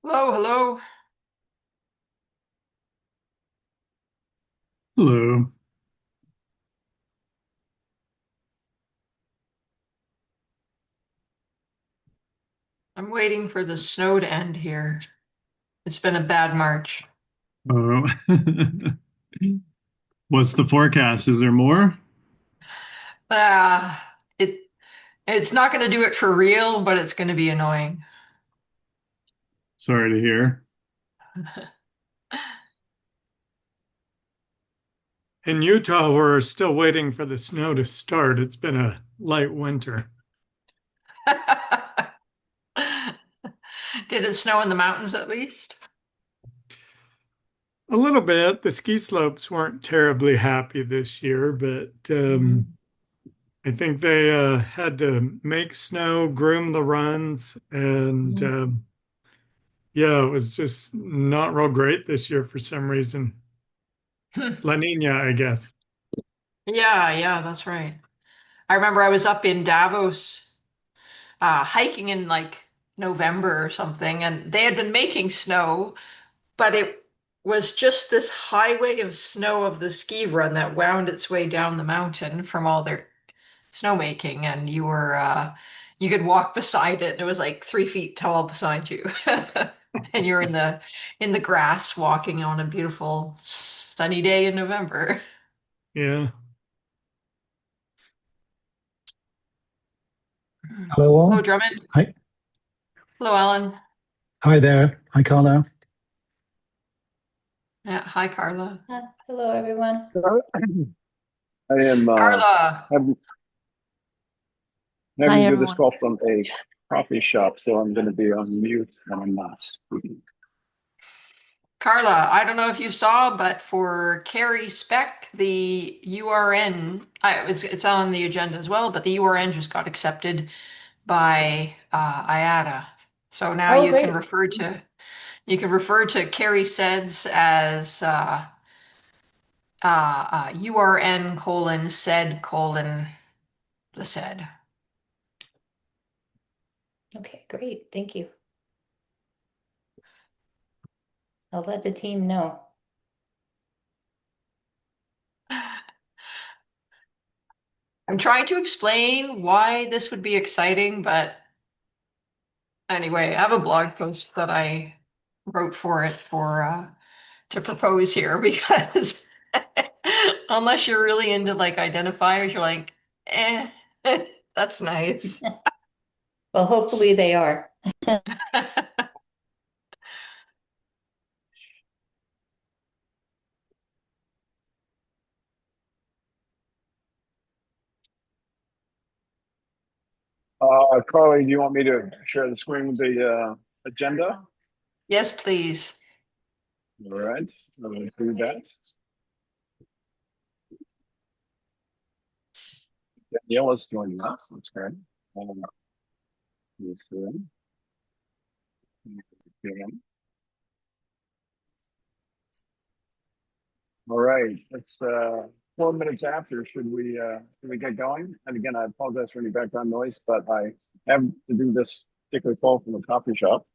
Hello, hello. Hello. I'm waiting for the snow to end here. It's been a bad March. Oh. What's the forecast? Is there more? Ah, it's not going to do it for real, but it's going to be annoying. Sorry to hear. In Utah, we're still waiting for the snow to start. It's been a light winter. Did it snow in the mountains at least? A little bit. The ski slopes weren't terribly happy this year, but Mm. I think they had to make snow, groom the runs, and Mm. yeah, it was just not real great this year for some reason. La Nina, I guess. Yeah, yeah, that's right. I remember I was up in Davos hiking in like November or something, and they had been making snow, but it was just this highway of snow of the ski run that wound its way down the mountain from all their snowmaking, and you could walk beside it. It was like 3 feet tall beside you, and you're in the grass walking on a beautiful sunny day in November. Yeah. Hello Hello, all. Drummond. Hi. Hello, Ellen. Hi there. Hi, Carlo. Yeah, hi, Carla. Hello, everyone. I am Carla. having, Hi, having to do this everyone. call from a coffee shop, so I'm going to be on mute and I'm not speaking. Carla, I don't know if you saw, but for Carrie Speck, the URN, it's on the agenda as well, but the URN just got accepted by IATA. So now Oh, great. you can refer to Carrie SEDS as URN colon SED colon the SED. Okay, great. Thank you. I'll let the team know. I'm trying to explain why this would be exciting, but anyway, I have a blog post that I wrote for it for to propose here because unless you're really into like identifiers, you're like, eh, that's nice. Well, hopefully they are. Carly, do you want me to share the screen with the agenda? Yes, please. All right, I'm going to do that. Daniela's joining us. That's great. Yes, all right, it's 4 minutes after. Should we get going? And again, I apologize for any background noise, but I have to do this particular call from a coffee shop.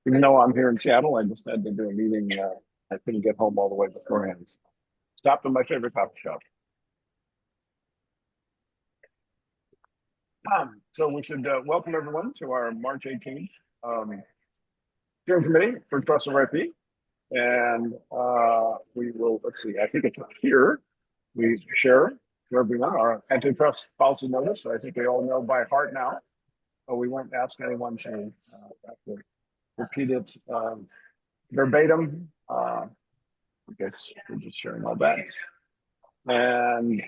Even though I'm here in Seattle, I just had to do a meeting. I couldn't get home all the way beforehand. So stopped at my favorite coffee shop. So we should welcome everyone to our March 18th steering committee for Trust and RIP. And we will, let's see, I think it's up here. We share to everyone our antitrust policy notice. I think we all know by heart now. But we won't ask anyone to have to repeat it verbatim. I guess we're just sharing all that. And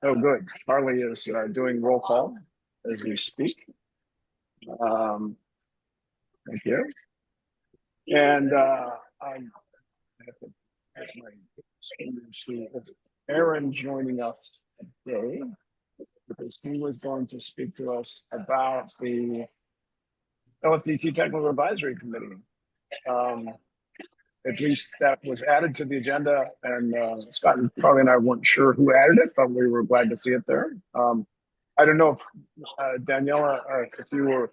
oh, good. Harley is doing roll call as we speak. Um, thank you. And I have to have my screen to see is Aaron joining us today because he was going to speak to us about the LFDT Technical Advisory Committee. At least that was added to the agenda, and Scott and Carly and I weren't sure who added it, but we were glad to see it there. I don't know if Daniela, if you were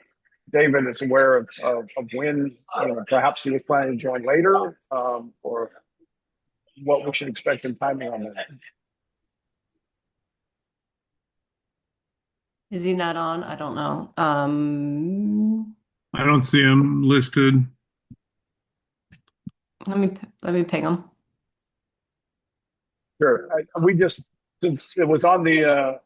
David is aware of when perhaps he is planning to join later, or what we should expect in timing on that. Is he not on? I don't know. I don't see him listed. Let me ping him. Sure. We just, since it was on the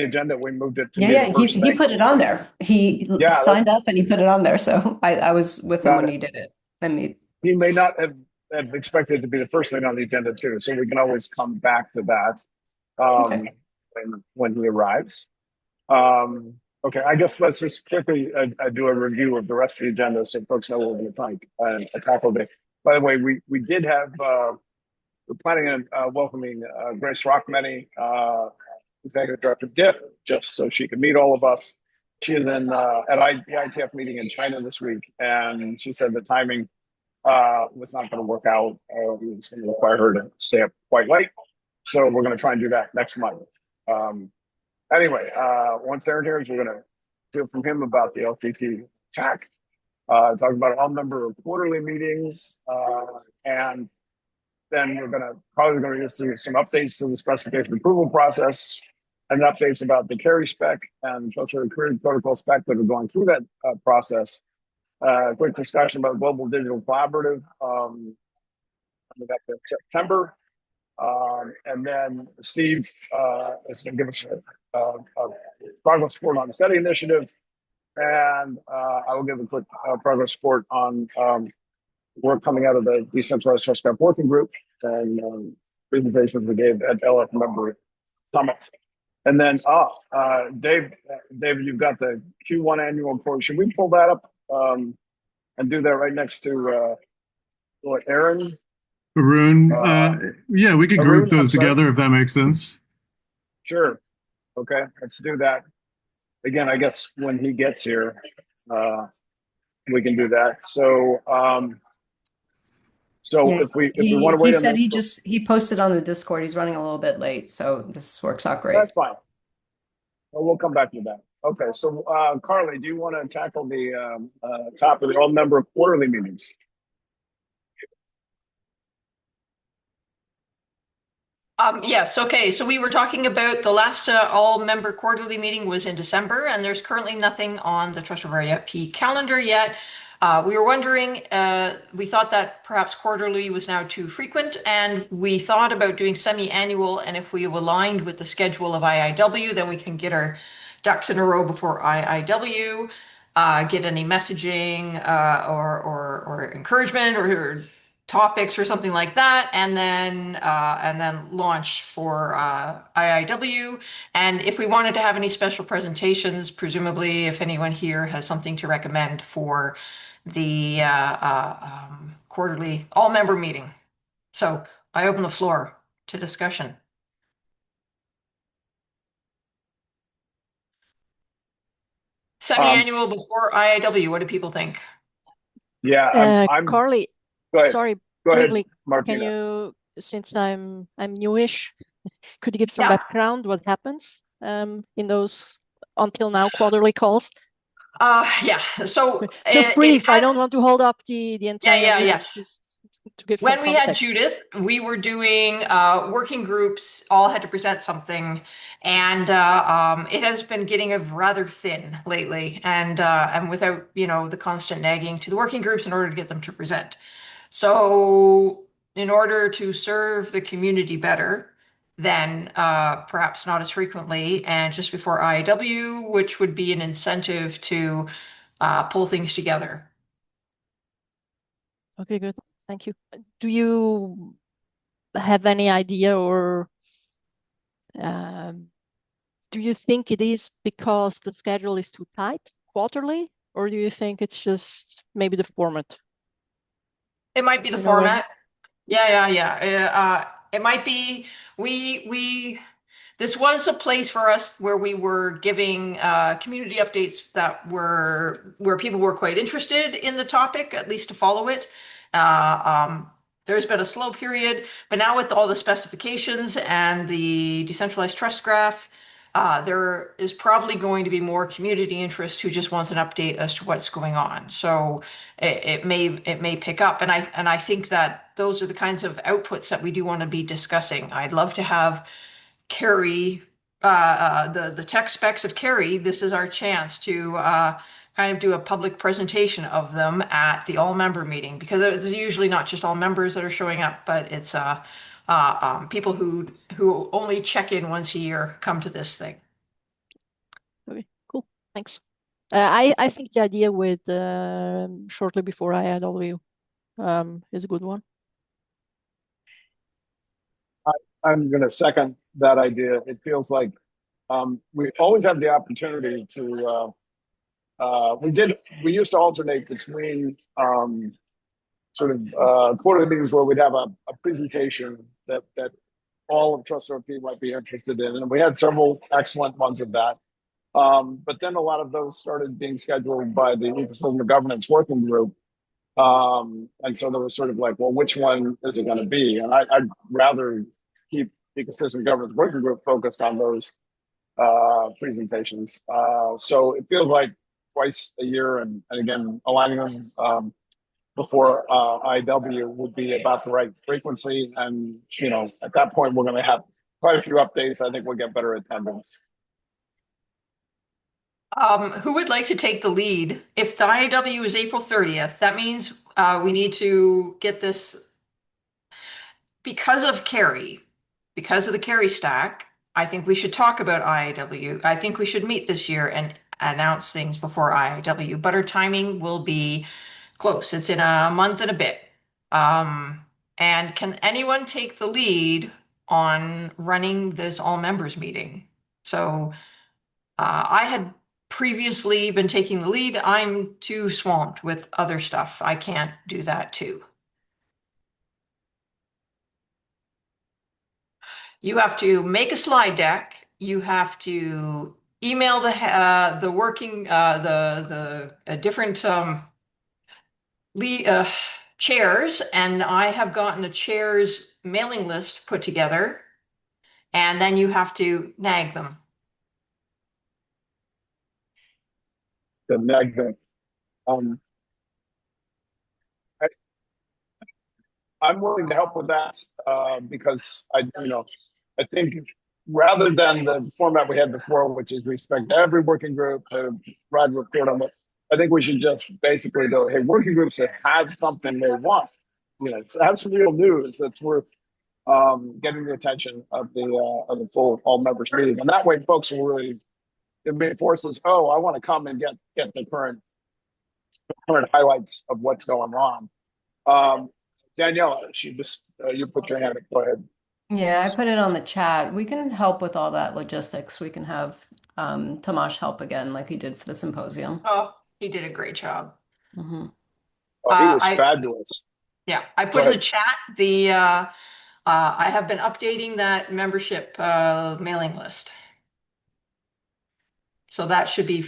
agenda, we moved it to Yeah, be the yeah. first He thing. put it on there. He Yeah, signed up and he put it on there. So I was with him got when it. he did it. I mean, He may not have expected to be the first thing on the agenda too, so we can always come back to that okay. when he arrives. Um, okay, I guess let's just quickly do a review of the rest of the agenda so folks know what we're going to tackle today. By the way, we did have we're planning on welcoming Grace Rockmany, Executive Director of DIF, just so she can meet all of us. She is in at the ITF meeting in China this week, and she said the timing was not going to work out. It was going to require her to stay up quite late, so we're going to try and do that next month. Anyway, once Aaron hears, we're going to hear from him about the LTT TAC, talk about all member quarterly meetings, and then we're probably going to see some updates to the specification approval process and updates about the carry spec and also career protocol spec that are going through that process. Quick discussion about Global Digital Collaborative coming up in September. And then Steve is going to give us a progress report on the study initiative. And I will give a quick progress report on work coming out of the Decentralized Trust Graph Working Group and presentations we gave at LF Member Summit. And then, Dave, you've got the Q1 annual report. Should we pull that up and do that right next to Aaron? Arun, yeah, we could group Arun, I'm those sorry. together if that makes sense. Sure. Okay, let's do that. Again, I guess when he gets here, we can do that. So, Yeah, if we want to he wait on said this, he posted on the Discord. He's running a little bit late, so this works out great. that's fine. Well, we'll come back to that. Okay, so Carly, do you want to tackle the top of the all member quarterly meetings? Yes, okay. So we were talking about the last all-member quarterly meeting was in December, and there's currently nothing on the Trust RIP calendar yet. We were wondering, we thought that perhaps quarterly was now too frequent, and we thought about doing semi-annual, and if we aligned with the schedule of IIW, then we can get our ducks in a row before IIW, get any messaging or encouragement or topics or something like that, and then launch for IIW. And if we wanted to have any special presentations, presumably if anyone here has something to recommend for the quarterly all-member meeting. So I open the floor to discussion. Semi-annual before IIW, what do people think? Yeah, Carly, go ahead. sorry, Go ahead, quickly, can Martina. you, since I'm newish, could you give some Yeah. background what happens in those until now quarterly calls? Yeah. So Just brief. I don't want to hold up the entire yeah. meeting. Just to give some When we had context. Judith, we were doing working groups, all had to present something, and it has been getting rather thin lately, and without the constant nagging to the working groups in order to get them to present. So, in order to serve the community better, then perhaps not as frequently, and just before IW, which would be an incentive to pull things together. Okay, good. Thank you. Do you have any idea or do you think it is because the schedule is too tight quarterly, or do you think it's just maybe the format? It might be the format. Yeah. It might be this was a place for us where we were giving community updates that were where people were quite interested in the topic, at least to follow it. There's been a slow period, but now with all the specifications and the decentralized trust graph, there is probably going to be more community interest who just wants an update as to what's going on. So it may pick up, and I think that those are the kinds of outputs that we do want to be discussing. I'd love to have Carrie, the tech specs of Carrie. This is our chance to kind of do a public presentation of them at the all member meeting, because it's usually not just all members that are showing up, but it's people who only check in once a year come to this thing. Okay, cool. Thanks. I think the idea with shortly before IIW is a good one. I'm going to second that idea. It feels like we always have the opportunity to. We used to alternate between sort of quarterly meetings where we'd have a presentation that all of Trust RP might be interested in, and we had several excellent ones of that. But then a lot of those started being scheduled by the Ecosystem Governance Working Group. And so there was sort of like, well, which one is it going to be? And I'd rather keep Ecosystem Governance Working Group focused on those presentations. So it feels like twice a year, and again, aligning them before IW would be about the right frequency. And, at that point, we're going to have quite a few updates. I think we'll get better attendance. Who would like to take the lead? If the IAW is April 30th, that means we need to get this because of Carrie, because of the Carrie stack. I think we should talk about IAW. I think we should meet this year and announce things before IAW, but our timing will be close. It's in a month and a bit. And can anyone take the lead on running this all members meeting? So I had previously been taking the lead. I'm too swamped with other stuff. I can't do that too. You have to make a slide deck. You have to email the working the different lead chairs, and I have gotten a chairs mailing list put together, and then you have to nag them. The magnet. I'm willing to help with that because I think rather than the format we had before, which is we expect every working group to write a report on it, I think we should just basically go, hey, working groups that have something they want, to have some real news that's worth getting the attention of the full all members meeting, and that way folks will really, it reinforces, oh, I want to come and get the current highlights of what's going on. Daniela, you put your hand up. Go ahead. Yeah, I put it on the chat. We can help with all that logistics. We can have Tomasz help again, like he did for the symposium. Oh, he did a great job. Mm-hmm. Oh, he was fabulous. Yeah, I put in the chat I have been updating that membership mailing list. So that should be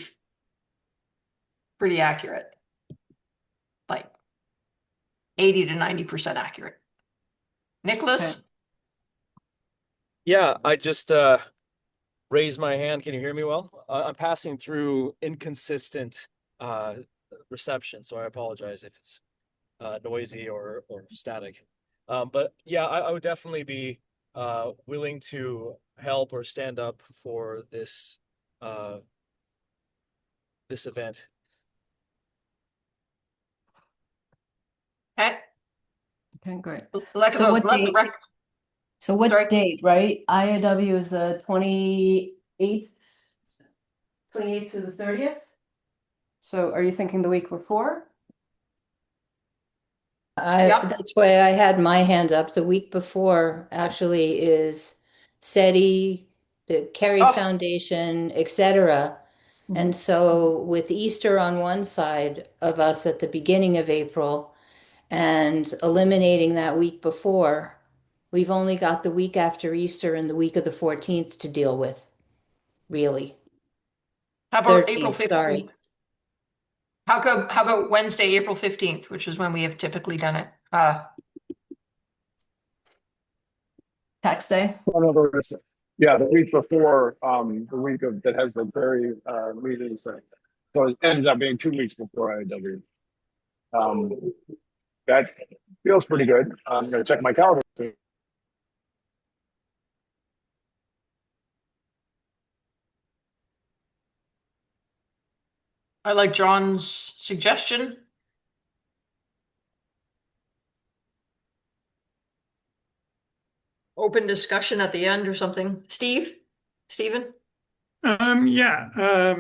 pretty accurate. Like 80 to 90% accurate. Nicholas? Okay. Yeah, I just raised my hand. Can you hear me well? I'm passing through inconsistent reception, so I apologize if it's noisy or static. But yeah, I would definitely be willing to help or stand up for this this event. Okay. Okay, great. So what date? So what date, right? IAW is the 28th to the 30th. So are you thinking the week before? That's why I had my hand up. The week before actually is SETI, the Kerry Foundation, etc. And so with Easter on one side of us at the beginning of April and eliminating that week before, we've only got the week after Easter and the week of the 14th to deal with, really. How about 13th, April 15th? sorry. How about Wednesday, April 15th, which is when we have typically done it? Tax day. Yeah, the week before, the week of that has the very meetings. So it ends up being 2 weeks before IW. Um, that feels pretty good. I'm going to check my calendar. I like John's suggestion. Open discussion at the end or something. Steven? Yeah.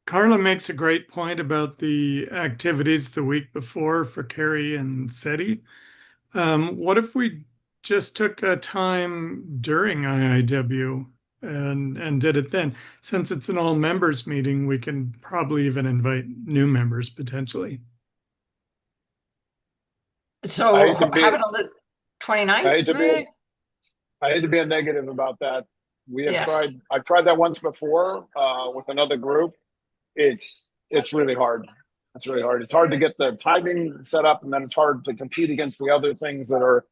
Carla makes a great point about the activities the week before for Carrie and SETI. What if we just took a time during IIW and did it then? Since it's an all members meeting, we can probably even invite new members potentially. I So hate to be, have it on the I 29th? hate to be, I hate to be a negative about that. Yeah. I've tried that once before with another group. It's really hard. It's really hard. It's hard to get the timing set up, and then it's hard to compete against the other things that are,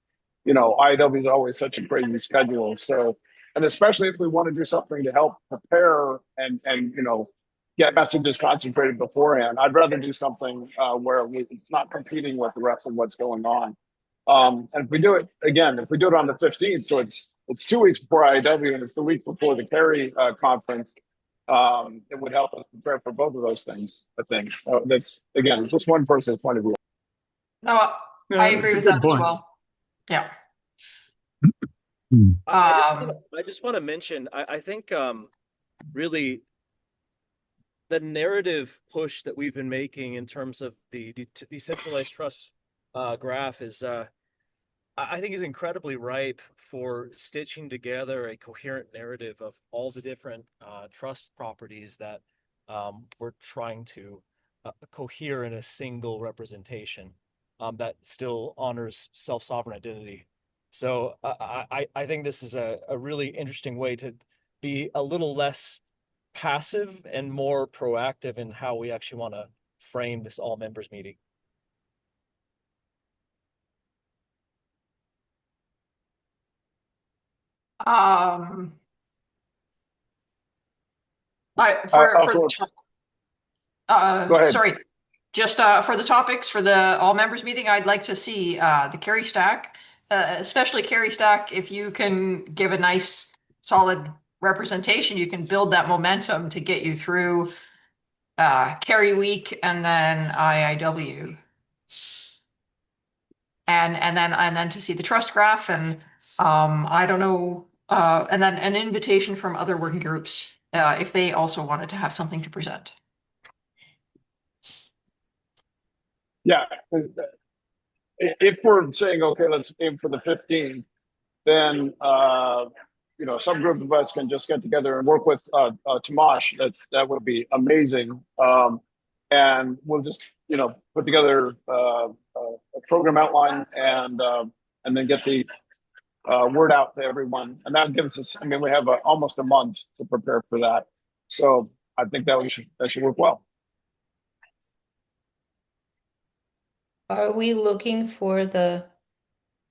IW is always such a crazy schedule. So, and especially if we want to do something to help prepare and get messages concentrated beforehand, I'd rather do something where it's not competing with the rest of what's going on. And if we do it again, if we do it on the 15th, so it's 2 weeks before IW and it's the week before the Carry conference, it would help us prepare for both of those things. I think that's again just one person's point of view. No, I agree That's a with that good as point. well. Yeah. I just want to mention, I think really the narrative push that we've been making in terms of the decentralized trust graph is I think is incredibly ripe for stitching together a coherent narrative of all the different trust properties that we're trying to cohere in a single representation that still honors self-sovereign identity. So I think this is a really interesting way to be a little less passive and more proactive in how we actually want to frame this all members meeting. Um, I for the Also, go ahead. sorry, just for the topics for the all members meeting, I'd like to see the carry stack, especially carry stack. If you can give a nice solid representation, you can build that momentum to get you through carry week and then IIW. And then to see the trust graph and I don't know and then an invitation from other working groups if they also wanted to have something to present. Yeah, if we're saying okay, let's aim for the 15th, then some group of us can just get together and work with Tomash. That would be amazing. And we'll just put together a program outline and then get the word out to everyone. And that gives us. I mean, we have almost a month to prepare for that. So I think that should work well. Are we looking for the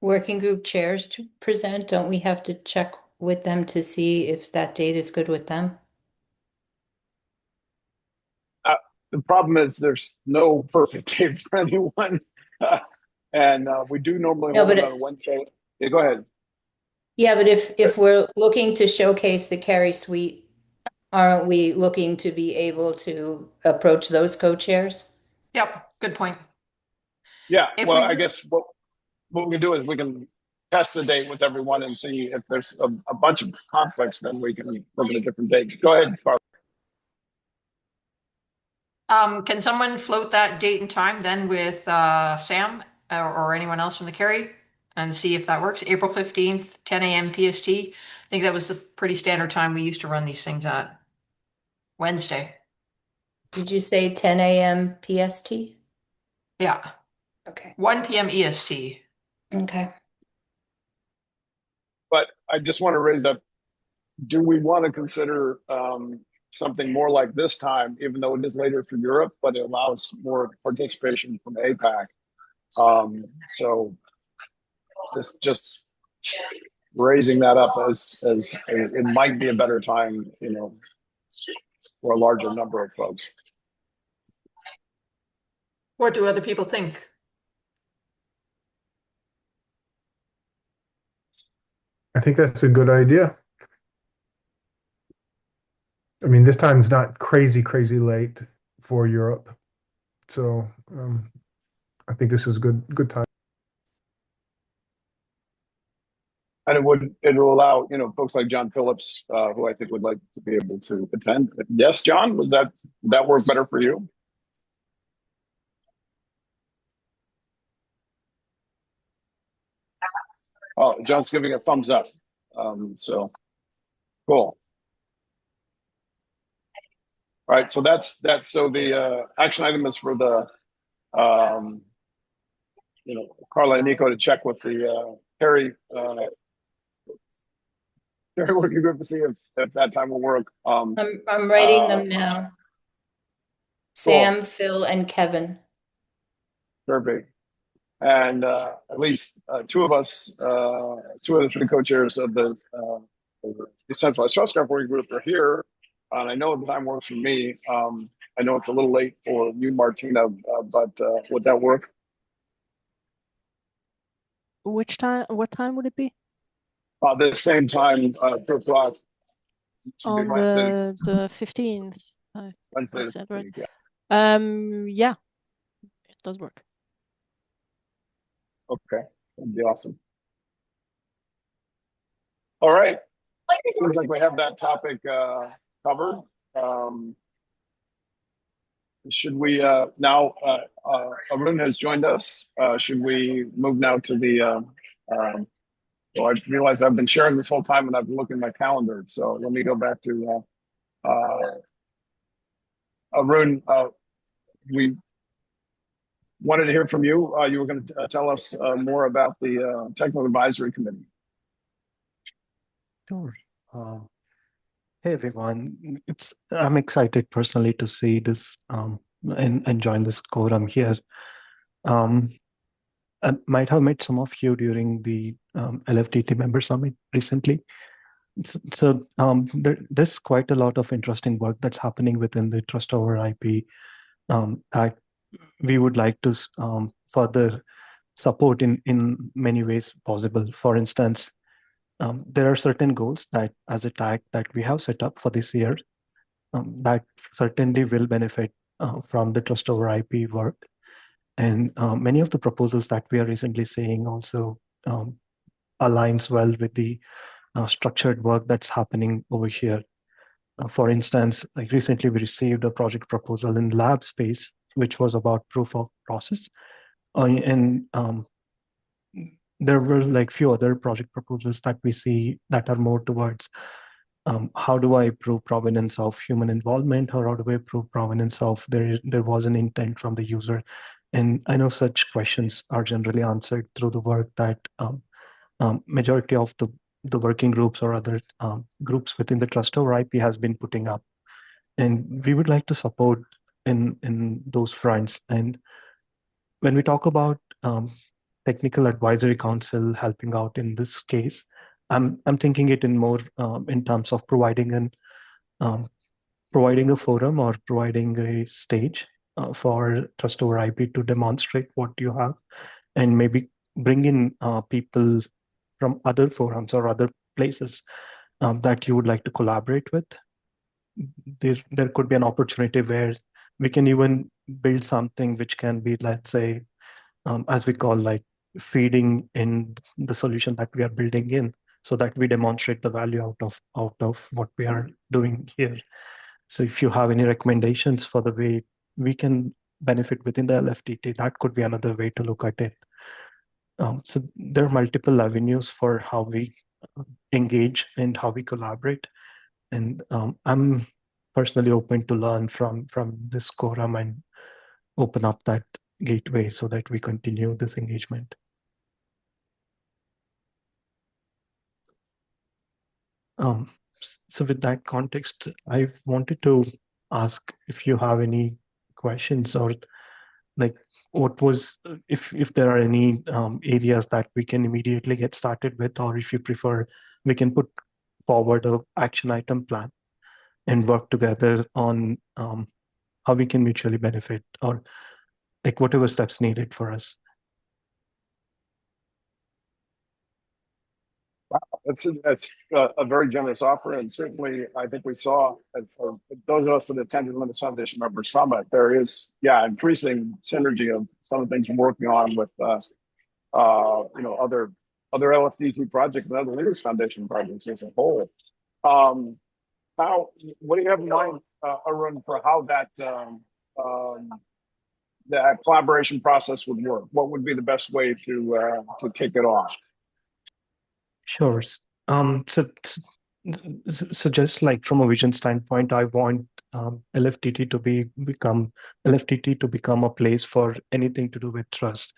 working group chairs to present? Don't we have to check with them to see if that date is good with them? The problem is there's no perfect date for anyone. And we do normally No, hold it but on Wednesday. Yeah, go ahead. yeah, but if we're looking to showcase the carry suite, aren't we looking to be able to approach those co-chairs? Yep, good point. Yeah, If well, we I guess what we can do is we can test the date with everyone and see if there's a bunch of conflicts, then we can look at a different date. Go ahead, Carl. can someone float that date and time then with Sam or anyone else from the carry and see if that works? April 15th, 10 a.m. PST. I think that was a pretty standard time we used to run these things at. Wednesday. Did you say 10 a.m. PST? Yeah. Okay. 1 p.m. EST. Okay. But I just want to raise up, do we want to consider something more like this time, even though it is later for Europe, but it allows more participation from APAC? So just raising that up as it might be a better time, for a larger number of folks. What do other people think? I think that's a good idea. I mean, this time's not crazy late for Europe. So I think this is good time. And it'll allow, folks like John Phillips, who I think would like to be able to attend. Yes, John, would that work better for you? Oh, John's giving a thumbs up. So cool. All right, so that's so the action item is for the Carla and Nico to check with the Perry working group to see if that time will work. I'm writing them now. Cool. Sam, Phil, and Kevin. Perfect. And at least two of the three co-chairs of the decentralized trust graph working group are here. And I know the time works for me. I know it's a little late for you, Martina, but would that work? Which time? What time would it be? The same time, 2 o'clock. On the 15th. Wednesday. Said, right? Yeah. Yeah, it does work. Okay, that'd be awesome. All right. Seems like we have that topic covered. Should we now? Arun has joined us. Should we move now to the? Well, I realize I've been sharing this whole time and I've been looking at my calendar. So let me go back to Arun. We wanted to hear from you. You were going to tell us more about the Technical Advisory Committee. Sure. Hey everyone, I'm excited personally to see this and join this quorum here. I might have met some of you during the LFTT member summit recently. So there's quite a lot of interesting work that's happening within the trust over IP that we would like to further support in many ways possible. For instance, there are certain goals that as a tag that we have set up for this year that certainly will benefit from the trust over IP work. And many of the proposals that we are recently seeing also aligns well with the structured work that's happening over here. For instance, like recently we received a project proposal in lab space, which was about proof of process. And there were like few other project proposals that we see that are more towards how do I prove provenance of human involvement, or how do I prove provenance of there was an intent from the user? And I know such questions are generally answered through the work that majority of the working groups or other groups within the trust over IP has been putting up. And we would like to support in those fronts. And when we talk about technical advisory council helping out in this case, I'm thinking it in more in terms of providing a forum or providing a stage for trust over IP to demonstrate what you have, and maybe bring in people from other forums or other places that you would like to collaborate with. There could be an opportunity where we can even build something which can be, let's say, as we call like feeding in the solution that we are building in, so that we demonstrate the value out of what we are doing here. So if you have any recommendations for the way we can benefit within the LFTT, that could be another way to look at it. So there are multiple avenues for how we engage and how we collaborate. And I'm personally open to learn from this quorum and open up that gateway so that we continue this engagement. So with that context, I wanted to ask if you have any questions or like what was if there are any areas that we can immediately get started with, or if you prefer, we can put forward a action item plan and work together on how we can mutually benefit, or like whatever steps needed for us. That's a very generous offer, and certainly I think we saw for those of us that attended Linux Foundation Member Summit, there is increasing synergy of some of the things we're working on with other LFDT projects and other Linux Foundation projects as a whole. Um, what do you have in mind, Arun, for how that collaboration process would work? What would be the best way to kick it off? Sure. So just like from a vision standpoint, I want LFTT to become LFTT to become a place for anything to do with trust,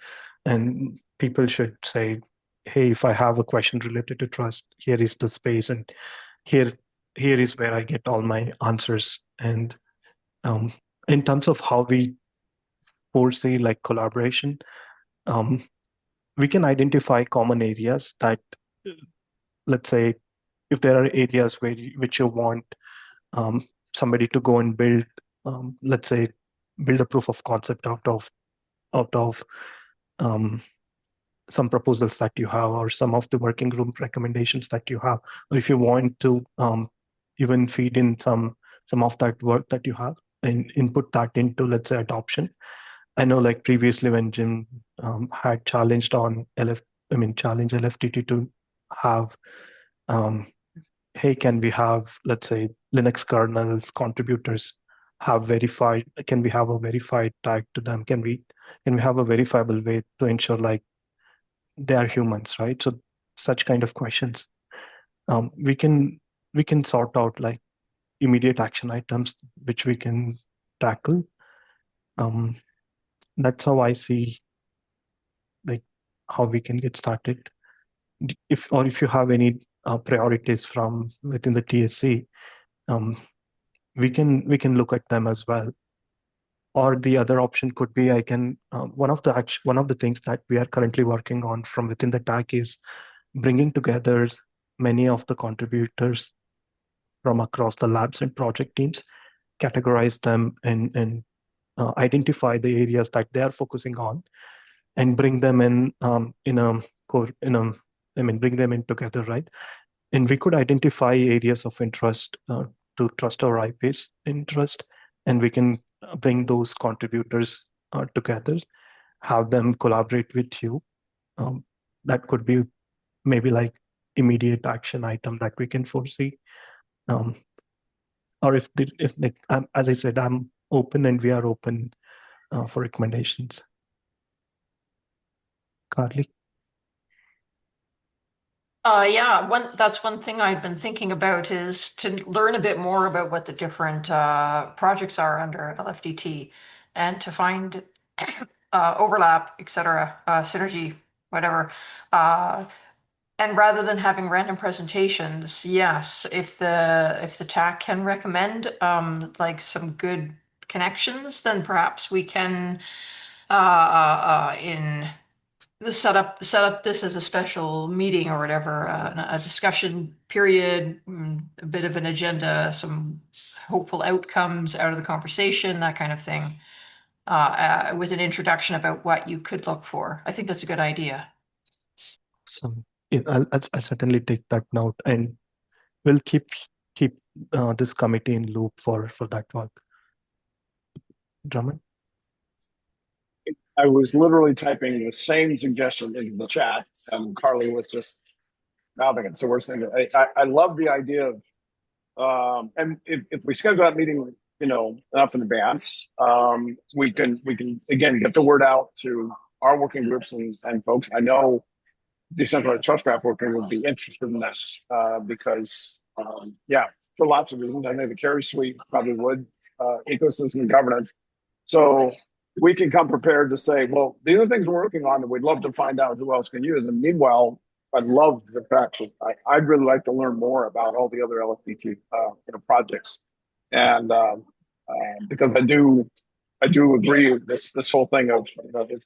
and people should say, "Hey, if I have a question related to trust, here is the space, and here here is where I get all my answers." And um, in terms of how we foresee like collaboration, um, we can identify common areas that, let's say, if there are areas which you want somebody to go and build, let's say, build a proof of concept out of um, some proposals that you have, or some of the working group recommendations that you have, or if you want to even feed in some of that work that you have and input that into, let's say, adoption. I know, like previously when Jim had challenged on challenge LFTT to have, um, hey, can we have, let's say, Linux kernel contributors have verified, can we have a verified tag to them? Can we have a verifiable way to ensure like they are humans, right? So such kind of questions. We can sort out like immediate action items which we can tackle. That's how I see like how we can get started. If you have any priorities from within the TSC, um, we can look at them as well. Or the other option could be, I can one of the things that we are currently working on from within the TAC is bringing together many of the contributors from across the labs and project teams, categorize them, and identify the areas that they are focusing on, and bring them in a core in a bring them in together, right? And we could identify areas of interest to trust our IPs interest, and we can bring those contributors together, have them collaborate with you. That could be maybe like immediate action item that we can foresee. Um, or if like, as I said, I'm open and we are open for recommendations. Carly? Yeah, that's one thing I've been thinking about is to learn a bit more about what the different projects are under LFDT and to find overlap, etc., synergy, whatever. And rather than having random presentations, yes, if the TAC can recommend like some good connections, then perhaps we can in set up this as a special meeting or whatever, a discussion period, a bit of an agenda, some hopeful outcomes out of the conversation, that kind of thing, with an introduction about what you could look for. I think that's a good idea. So yeah, I'll certainly take that note, and we'll keep this committee in loop for that work. Drummond? I was literally typing the same suggestion into the chat, and Carly was just mouthing it. So we're saying I love the idea of, and if we schedule that meeting, enough in advance, we can again get the word out to our working groups and folks. I know decentralized trust graph working would be interested in that because for lots of reasons. I think the carry suite probably would, ecosystem and governance. So we can come prepared to say, well, these are things we're working on, and we'd love to find out who else can use. And meanwhile, I love the fact that I'd really like to learn more about all the other LFDT projects, and because I do agree with this whole thing of, if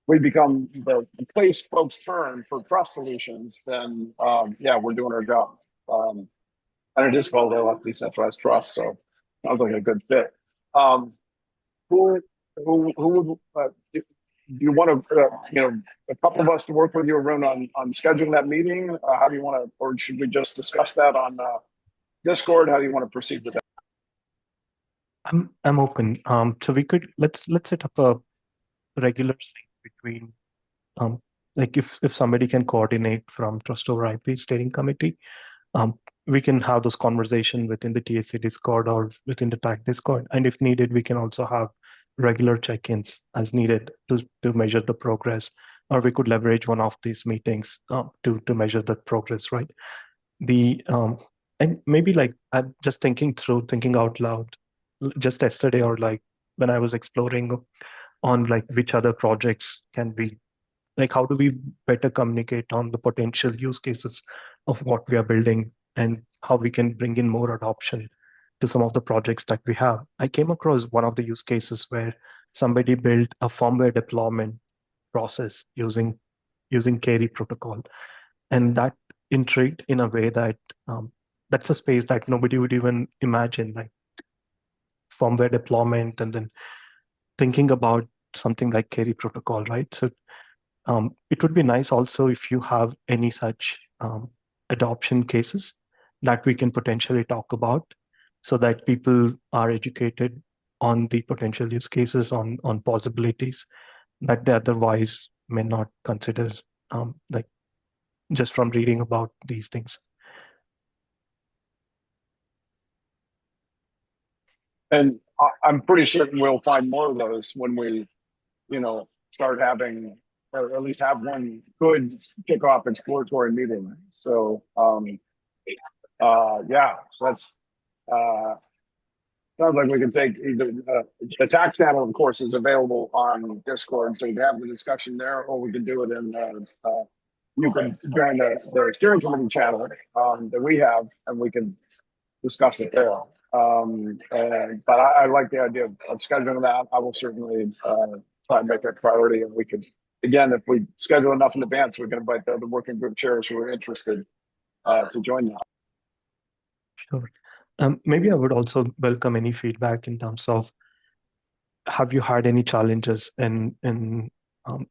we become the place folks turn for trust solutions, then yeah, we're doing our job. And it is called LF Decentralized Trust, so sounds like a good fit. Um, who would do you want to a couple of us to work with you, Arun, on scheduling that meeting? How do you want to, or should we just discuss that on Discord? How do you want to proceed with that? I'm open. So we could let's set up a regular sync between like if somebody can coordinate from Trust over IP steering committee, um, we can have those conversation within the TSC Discord or within the TAC Discord, and if needed, we can also have regular check-ins as needed to measure the progress, or we could leverage one of these meetings to measure the progress, right? The and maybe like I'm just thinking out loud, just yesterday or like when I was exploring on like which other projects can we like how do we better communicate on the potential use cases of what we are building and how we can bring in more adoption to some of the projects that we have. I came across one of the use cases where somebody built a firmware deployment process using Carry protocol, and that intrigued in a way that that's a space that nobody would even imagine, like firmware deployment and then thinking about something like Carry protocol, right? So it would be nice also if you have any such adoption cases that we can potentially talk about so that people are educated on the potential use cases, on possibilities that they otherwise may not consider, like just from reading about these things. And I'm pretty certain we'll find more of those when we, start having, or at least have one good kickoff exploratory meeting. So, yeah, so that's sounds like we can take either the tax channel, of course, is available on Discord, so you can have the discussion there, or we can do it in. You can join the steering committee channel that we have, and we can discuss it there. But I like the idea of scheduling that. I will certainly try and make that a priority, and we could, again, if we schedule enough in advance, we can invite the other working group chairs who are interested to join that. Sure. Maybe I would also welcome any feedback in terms of have you had any challenges in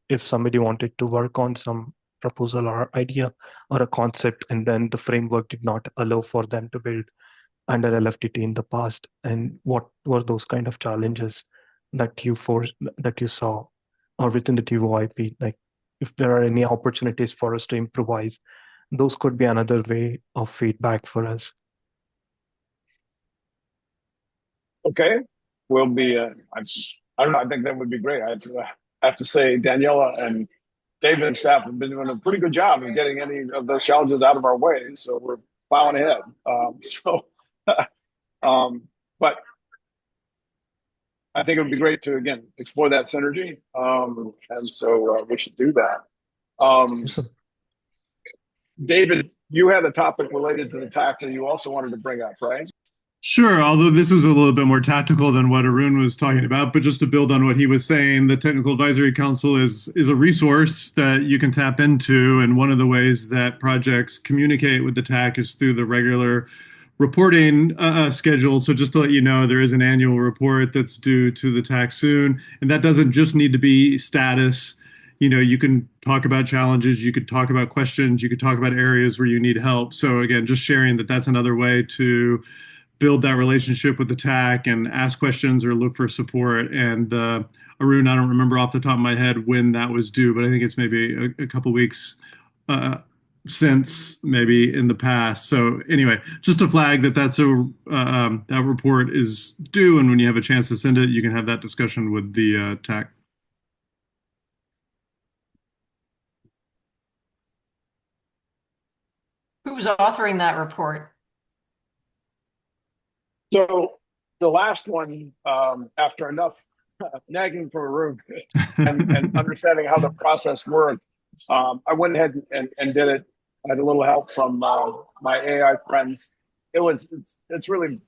if somebody wanted to work on some proposal or idea or a concept and then the framework did not allow for them to build under LFTT in the past, and what were those kind of challenges that you saw or within the TOIP, like if there are any opportunities for us to improvise, those could be another way of feedback for us. Okay, we'll be. I don't know. I think that would be great. I have to say, Daniela and David and staff have been doing a pretty good job of getting any of those challenges out of our way. So we're plowing ahead. But I think it would be great to again explore that synergy. And so we should do that. David, you had a topic related to the tax that you also wanted to bring up, right? Sure, although this was a little bit more tactical than what Arun was talking about, but just to build on what he was saying, the Technical Advisory Council is a resource that you can tap into, and one of the ways that projects communicate with the TAC is through the regular reporting schedule. So just to let you know, there is an annual report that's due to the TAC soon, and that doesn't just need to be status. You can talk about challenges, you could talk about questions, you could talk about areas where you need help. So again, just sharing that that's another way to build that relationship with the TAC and ask questions or look for support. And Arun, I don't remember off the top of my head when that was due, but I think it's maybe a couple weeks since, maybe in the past. So anyway, just a flag that that report is due, and when you have a chance to send it, you can have that discussion with the TAC. Who's authoring that report? So the last one, after enough nagging from Arun and understanding how the process worked, I went ahead and did it. I had a little help from my AI friends. It's really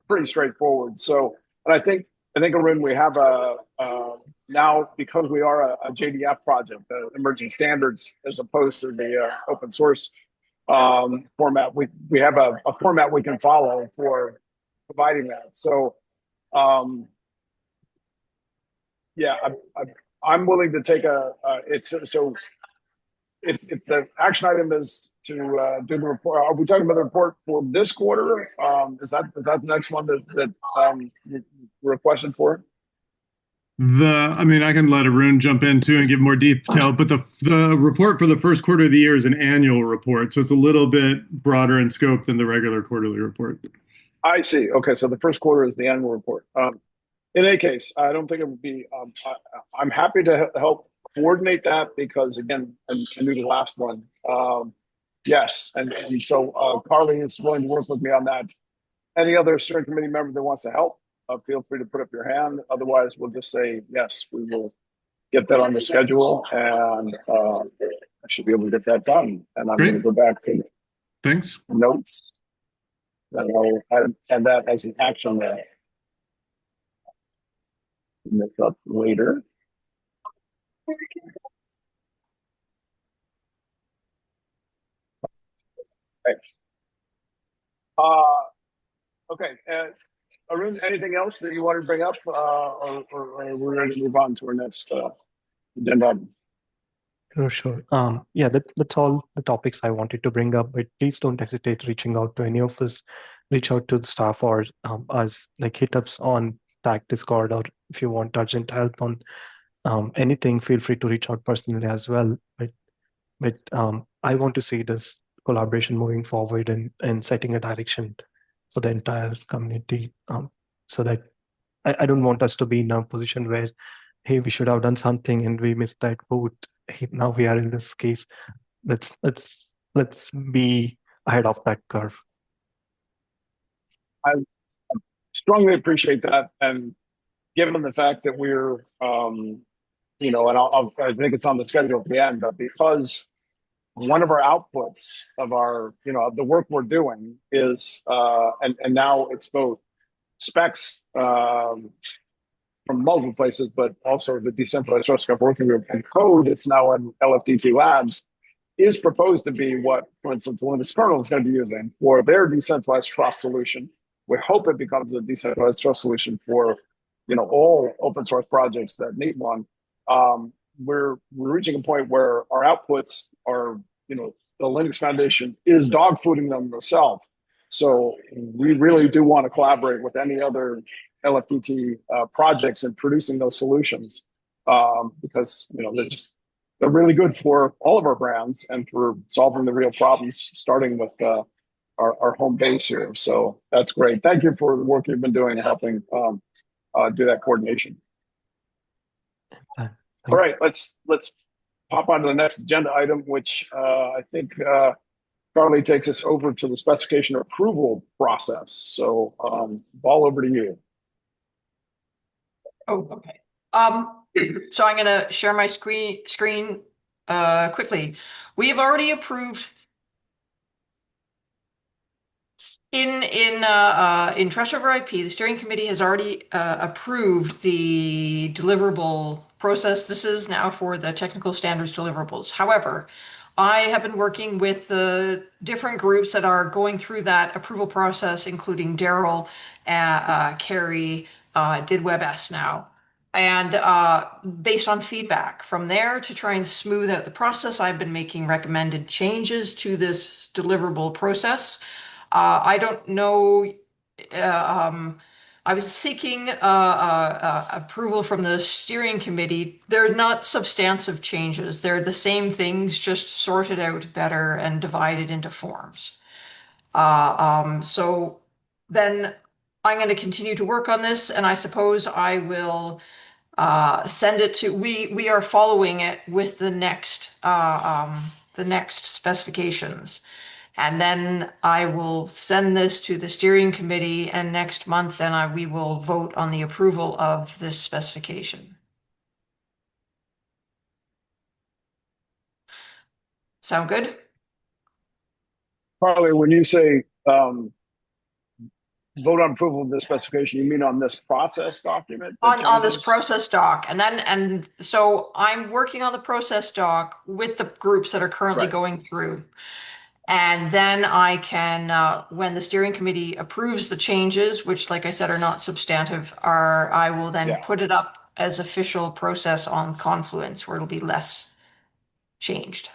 pretty straightforward. So, and I think I think, Arun, we have now, because we are a JDF project, emerging standards, as opposed to the open source format. We have a format we can follow for providing that. So, yeah, I'm willing to take it's so if the action item is to do the report. Are we talking about the report for this quarter? Is that the next one that you requested for? I mean, I can let Arun jump in too and give more detail, but the report for the first quarter of the year is an annual report, so it's a little bit broader in scope than the regular quarterly report. I see. Okay, so the first quarter is the annual report. In any case, I don't think it would be. I'm happy to help coordinate that because, again, I knew the last one. Yes, and so Carly is willing to work with me on that. Any other steering committee member that wants to help, feel free to put up your hand. Otherwise, we'll just say yes. We will get that on the schedule, and I should be able to get that done. And I'm going to go back to Thanks. Notes, and I'll add that as an action there. This up later. Thanks. Okay. Arun, anything else that you want to bring up, or we're ready to move on to our next agenda? Sure. Yeah, that's all the topics I wanted to bring up, but please don't hesitate reaching out to any of us. Reach out to the staff or us, like hit ups on Tag Discord, or if you want urgent help on anything, feel free to reach out personally as well. But I want to see this collaboration moving forward and setting a direction for the entire community, so that I don't want us to be in a position where, hey, we should have done something and we missed that boat. Hey, now we are in this case. Let's be ahead of that curve. I strongly appreciate that, and given the fact that we're, and I think it's on the schedule at the end, but because one of our outputs of our, the work we're doing is, and now it's both specs from multiple places, but also the decentralized source code working group and code. It's now in LFDT Labs is proposed to be what, for instance, Linux kernel is going to be using for their decentralized trust solution. We hope it becomes a decentralized trust solution for, all open source projects that need one. We're reaching a point where our outputs are, the Linux Foundation is dogfooding them themselves. So we really do want to collaborate with any other LFDT projects in producing those solutions, because they're really good for all of our brands and for solving the real problems, starting with our home base here. So that's great. Thank you for the work you've been doing, helping do that coordination. All right, let's hop on to the next agenda item, which I think Carly takes us over to the specification approval process. So ball over to you. Oh, okay. So I'm going to share my screen quickly. We have already approved in Trust over IP. The steering committee has already approved the deliverable process. This is now for the technical standards deliverables. However, I have been working with the different groups that are going through that approval process, including Daryl, Carrie, did WebS now. And based on feedback from there to try and smooth out the process, I've been making recommended changes to this deliverable process. I don't know. I was seeking approval from the steering committee. They're not substantive changes. They're the same things, just sorted out better and divided into forms. So then I'm going to continue to work on this, and I suppose I will send it to. We are following it with the next specifications. And then I will send this to the steering committee, and next month then we will vote on the approval of this specification. Sound good? Carly, when you say vote on approval of the specification, you mean on this process document? On this process doc, and so I'm working on the process doc with the groups that are currently Right. going through. And then I can, when the steering committee approves the changes, which, like I said, are not substantive, I will then Yeah. put it up as official process on Confluence, where it'll be less changed.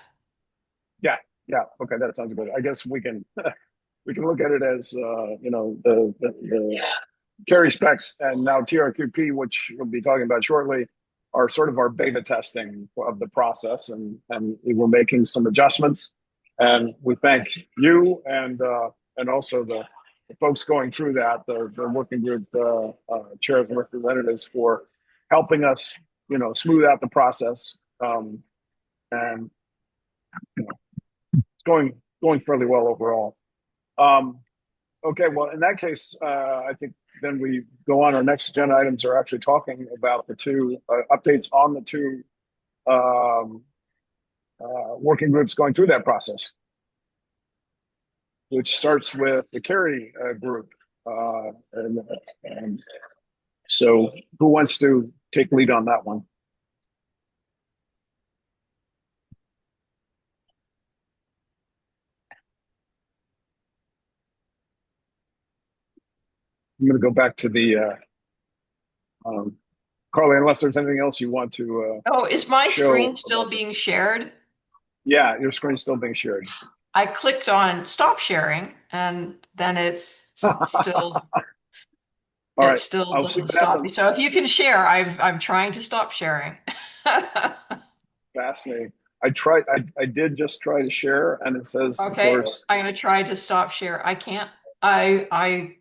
Yeah. Yeah. Okay. That sounds good. I guess we can we can look at it as the carry specs and now TRQP, which we'll be talking about shortly, are sort of our beta testing of the process, and we're making some adjustments. And we thank you and also the folks going through that, the working group chairs and representatives for helping us, smooth out the process. And it's going fairly well overall. Okay, well, in that case, I think then we go on. Our next agenda items are actually talking about the two updates on the two working groups going through that process, which starts with the carry group. And so who wants to take lead on that one? I'm going to go back to the Carly, unless there's anything else you want to. Oh, is my screen show still being shared? Yeah, your screen's still being shared. I clicked on stop sharing, and then it still All right, it still I'll see doesn't what stop me. happens. So if you can share, I'm trying to stop sharing. Fascinating. I did just try to share, and it says, of Okay, course, I'm gonna try to stop share. I can't. I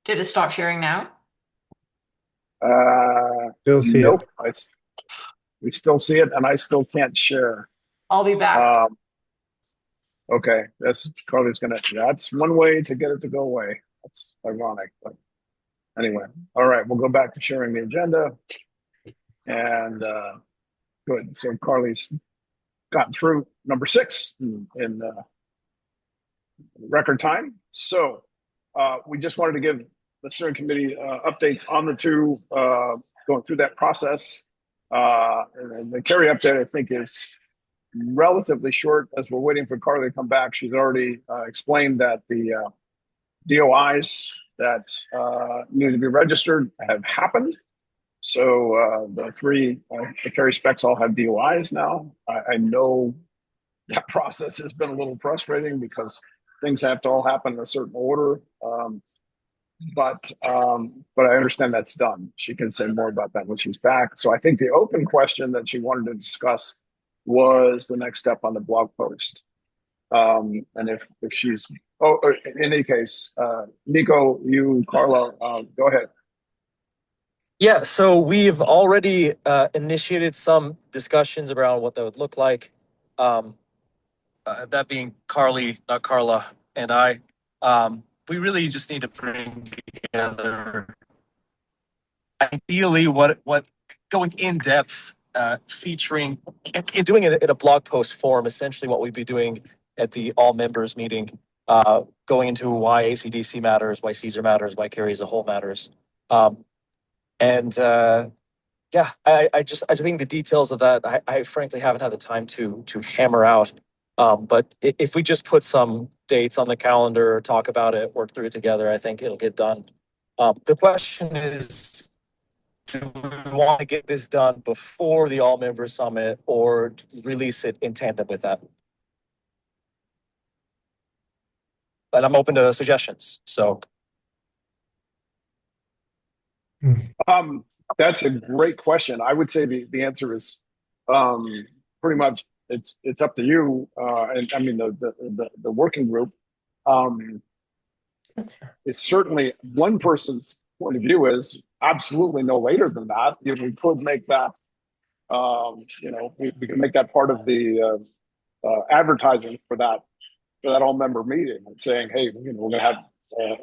did it stop sharing now? Still see it. nope. We still see it, and I still can't share. I'll be back. Okay, Carly's gonna. That's one way to get it to go away. That's ironic, but anyway. All right, we'll go back to sharing the agenda, and good. So Carly's gotten through number 6 in record time. So we just wanted to give the steering committee updates on the two going through that process. And the carry update, I think, is relatively short as we're waiting for Carly to come back. She's already explained that the DOIs that need to be registered have happened. So the carry specs all have DOIs now. I know that process has been a little frustrating because things have to all happen in a certain order. But I understand that's done. She can say more about that when she's back. So I think the open question that she wanted to discuss was the next step on the blog post. And if she's in any case, Nico, you, Carla, go ahead. Yeah, so we've already initiated some discussions around what that would look like. That being Carly, not Carla, and I. We really just need to bring together, ideally, what going in depth, featuring and doing it in a blog post form. Essentially, what we'd be doing at the all members meeting, going into why ACDC matters, why Caesar matters, why carry as a whole matters. And yeah, I just think the details of that I frankly haven't had the time to hammer out. But if we just put some dates on the calendar, talk about it, work through it together, I think it'll get done. The question is, do we want to get this done before the all members summit or release it in tandem with that? But I'm open to suggestions. So. That's a great question. I would say the answer is pretty much it's up to you. And I mean the working group is certainly one person's point of view is absolutely no later than that. If we could make that, we can make that part of the advertising for that all member meeting and saying, hey, we're going to have an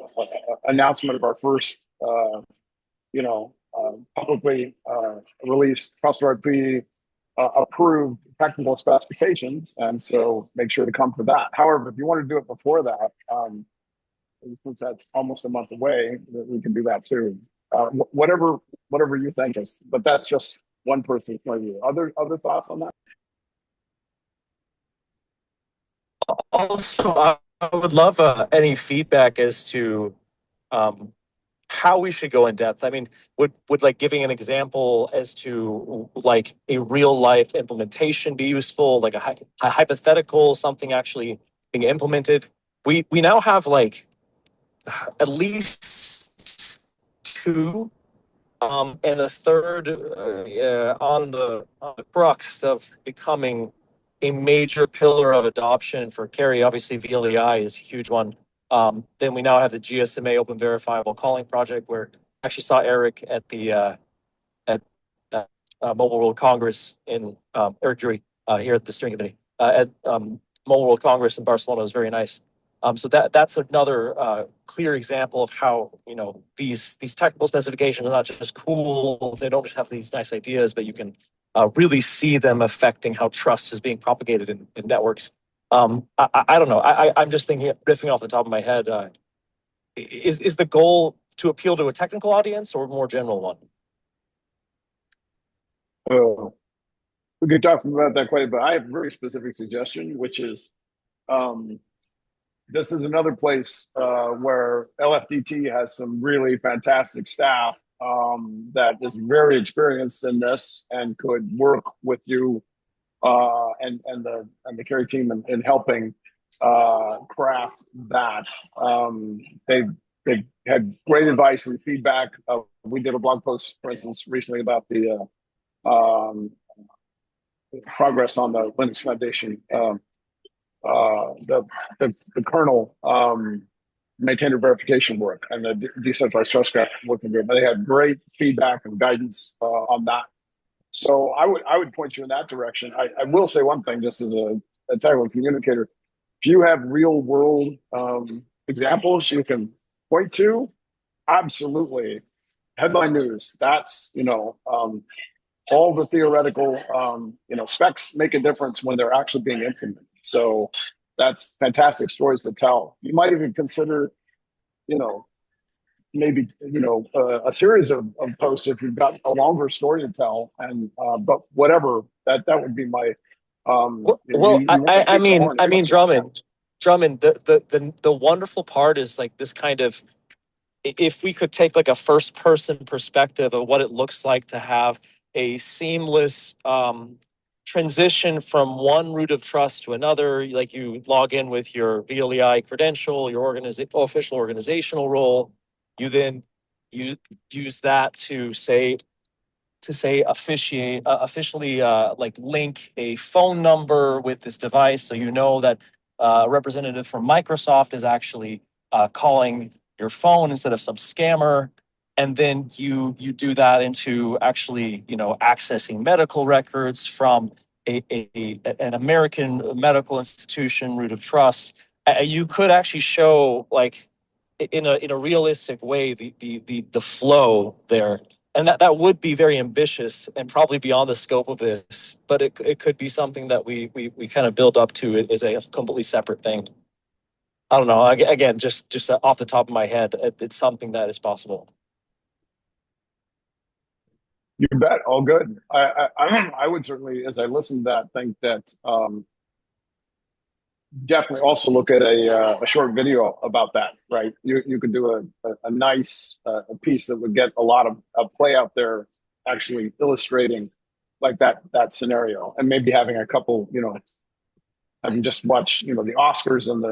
announcement of our first. Publicly released TrustRP approved technical specifications, and so make sure to come for that. However, if you want to do it before that, since that's almost a month away, that we can do that too. Whatever you think is, but that's just one person's point of view. Other thoughts on that? Also, I would love any feedback as to um, how we should go in depth. I mean, would like giving an example as to like a real life implementation be useful, like a hypothetical, something actually being implemented? We now have like at least two, and a third on the crux of becoming a major pillar of adoption for Carry. Obviously, VLEI is a huge one. Then we now have the GSMA Open Verifiable Calling Project, where I actually saw Eric at the at Mobile World Congress in Eric Drury here at the steering committee at Mobile World Congress in Barcelona. It was very nice. So that's another clear example of how these technical specifications are not just cool. They don't just have these nice ideas, but you can really see them affecting how trust is being propagated in networks. I don't know. I'm just thinking, riffing off the top of my head. Is the goal to appeal to a technical audience or a more general one? We could talk about that quite a bit. I have a very specific suggestion, which is um, this is another place where LFDT has some really fantastic staff that is very experienced in this and could work with you and the Carry team in helping craft that. They had great advice and feedback. We did a blog post, for instance, recently about the progress on the Linux Foundation. The kernel maintainer verification work and the decentralized trust graph working group. They had great feedback and guidance on that. So I would point you in that direction. I will say one thing, just as a technical communicator, if you have real world examples you can point to, absolutely headline news. That's all the theoretical specs make a difference when they're actually being implemented. So that's fantastic stories to tell. You might even consider maybe a series of posts if you've got a longer story to tell. And but whatever, that would be my Well, I mean, Drummond. Drummond, the wonderful part is like this kind of, if we could take like a first person perspective of what it looks like to have a seamless transition from one root of trust to another, like you log in with your VLEI credential, your official organizational role, you then use that to say officially like link a phone number with this device, so you know that a representative from Microsoft is actually calling your phone instead of some scammer. And then you do that into actually accessing medical records from an American medical institution root of trust. You could actually show like in a realistic way the flow there, and that would be very ambitious and probably beyond the scope of this, but it could be something that we kind of build up to it as a completely separate thing. I don't know. Again, just off the top of my head, it's something that is possible. You bet. All good. I would certainly, as I listen to that, think that definitely also look at a short video about that. Right, you could do a nice a piece that would get a lot of play out there, actually illustrating like that scenario, and maybe having a couple, having just watched the Oscars and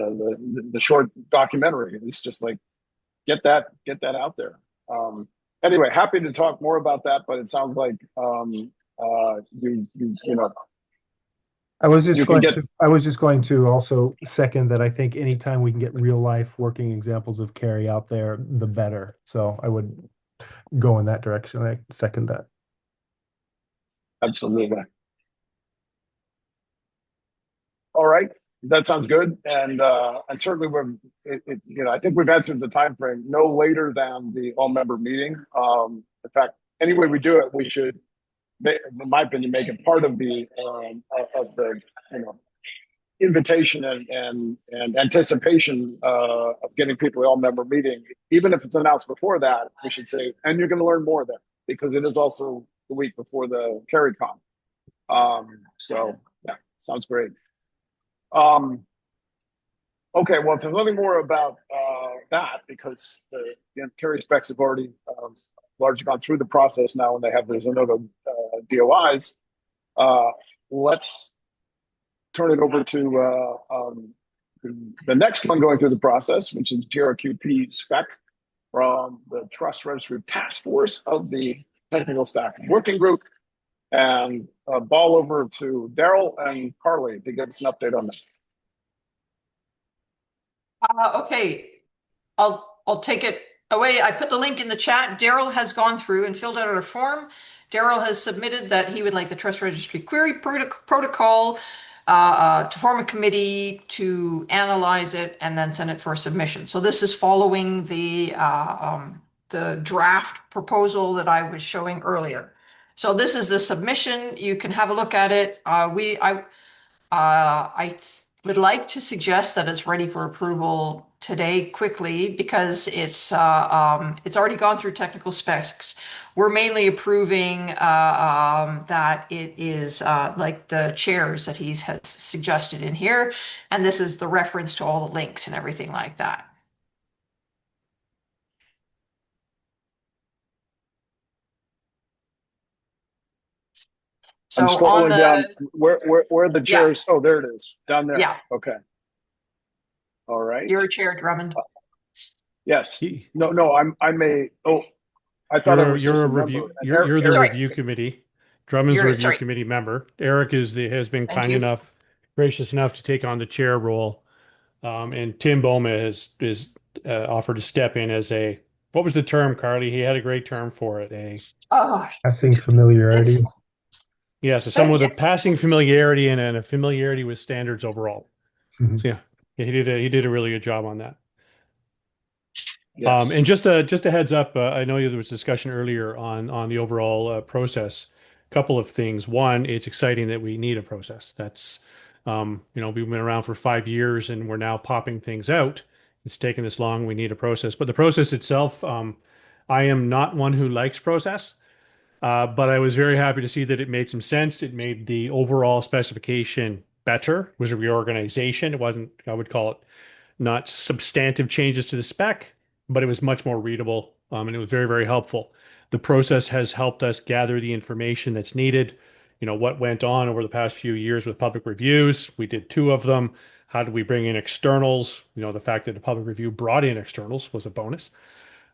the short documentary. It's just like get that out there. Anyway, happy to talk more about that, but it sounds like you know I was just you can going get to I was just going to also second that. I think anytime we can get real life working examples of Carry out there, the better. So I would go in that direction. I second that. absolutely. All right, that sounds good, and certainly I think we've answered the time frame no later than the all member meeting. In fact, any way we do it, we should, in my opinion, make it part of the you know invitation and anticipation of getting people to all-member meeting, even if it's announced before that, we should say, and you're going to learn more then, because it is also the week before the CarryCon. So yeah, sounds great. Okay, well, if there's nothing more about that, because the Carry specs have already largely gone through the process now, and they have there's another DOIs. Let's turn it over to the next one going through the process, which is GRQP spec from the Trust Registry Task Force of the Technical Staff Working Group. And ball over to Daryl and Carly to get us an update on that. Okay, I'll take it away. I put the link in the chat. Daryl has gone through and filled out a form. Daryl has submitted that he would like the Trust Registry Query Protocol to form a committee to analyze it and then send it for submission. So this is following the draft proposal that I was showing earlier. So this is the submission. You can have a look at it. I would like to suggest that it's ready for approval today quickly because it's already gone through technical specs. We're mainly approving that it is like the chairs that he's has suggested in here, and this is the reference to all the links and everything like that. I'm So scrolling down where are the chairs? Yeah. Oh, there it is. Down there. Yeah. Okay. All right. You're a chair, Drummond. Yes. No, I'm I thought I was you're just a review. You're the review committee. Drummond's review sorry. committee member. Eric has been kind enough, gracious enough to take on the chair role. And Tim Boma is offered to step in as what was the term, Carly? He had a great term for it. Passing familiarity. Yeah, so someone with a passing familiarity and a familiarity with standards overall. Mm-hmm. So yeah, he did a really good job on that. Yes. And just a heads up, I know there was discussion earlier on the overall process. Couple of things. One, it's exciting that we need a process. That's we've been around for 5 years and we're now popping things out. It's taken this long. We need a process, but the process itself, I am not one who likes process. But I was very happy to see that it made some sense. It made the overall specification better. It was a reorganization. It wasn't, I would call it, not substantive changes to the spec, but it was much more readable, and it was very, very helpful. The process has helped us gather the information that's needed. What went on over the past few years with public reviews. We did 2 of them. How did we bring in externals? The fact that the public review brought in externals was a bonus.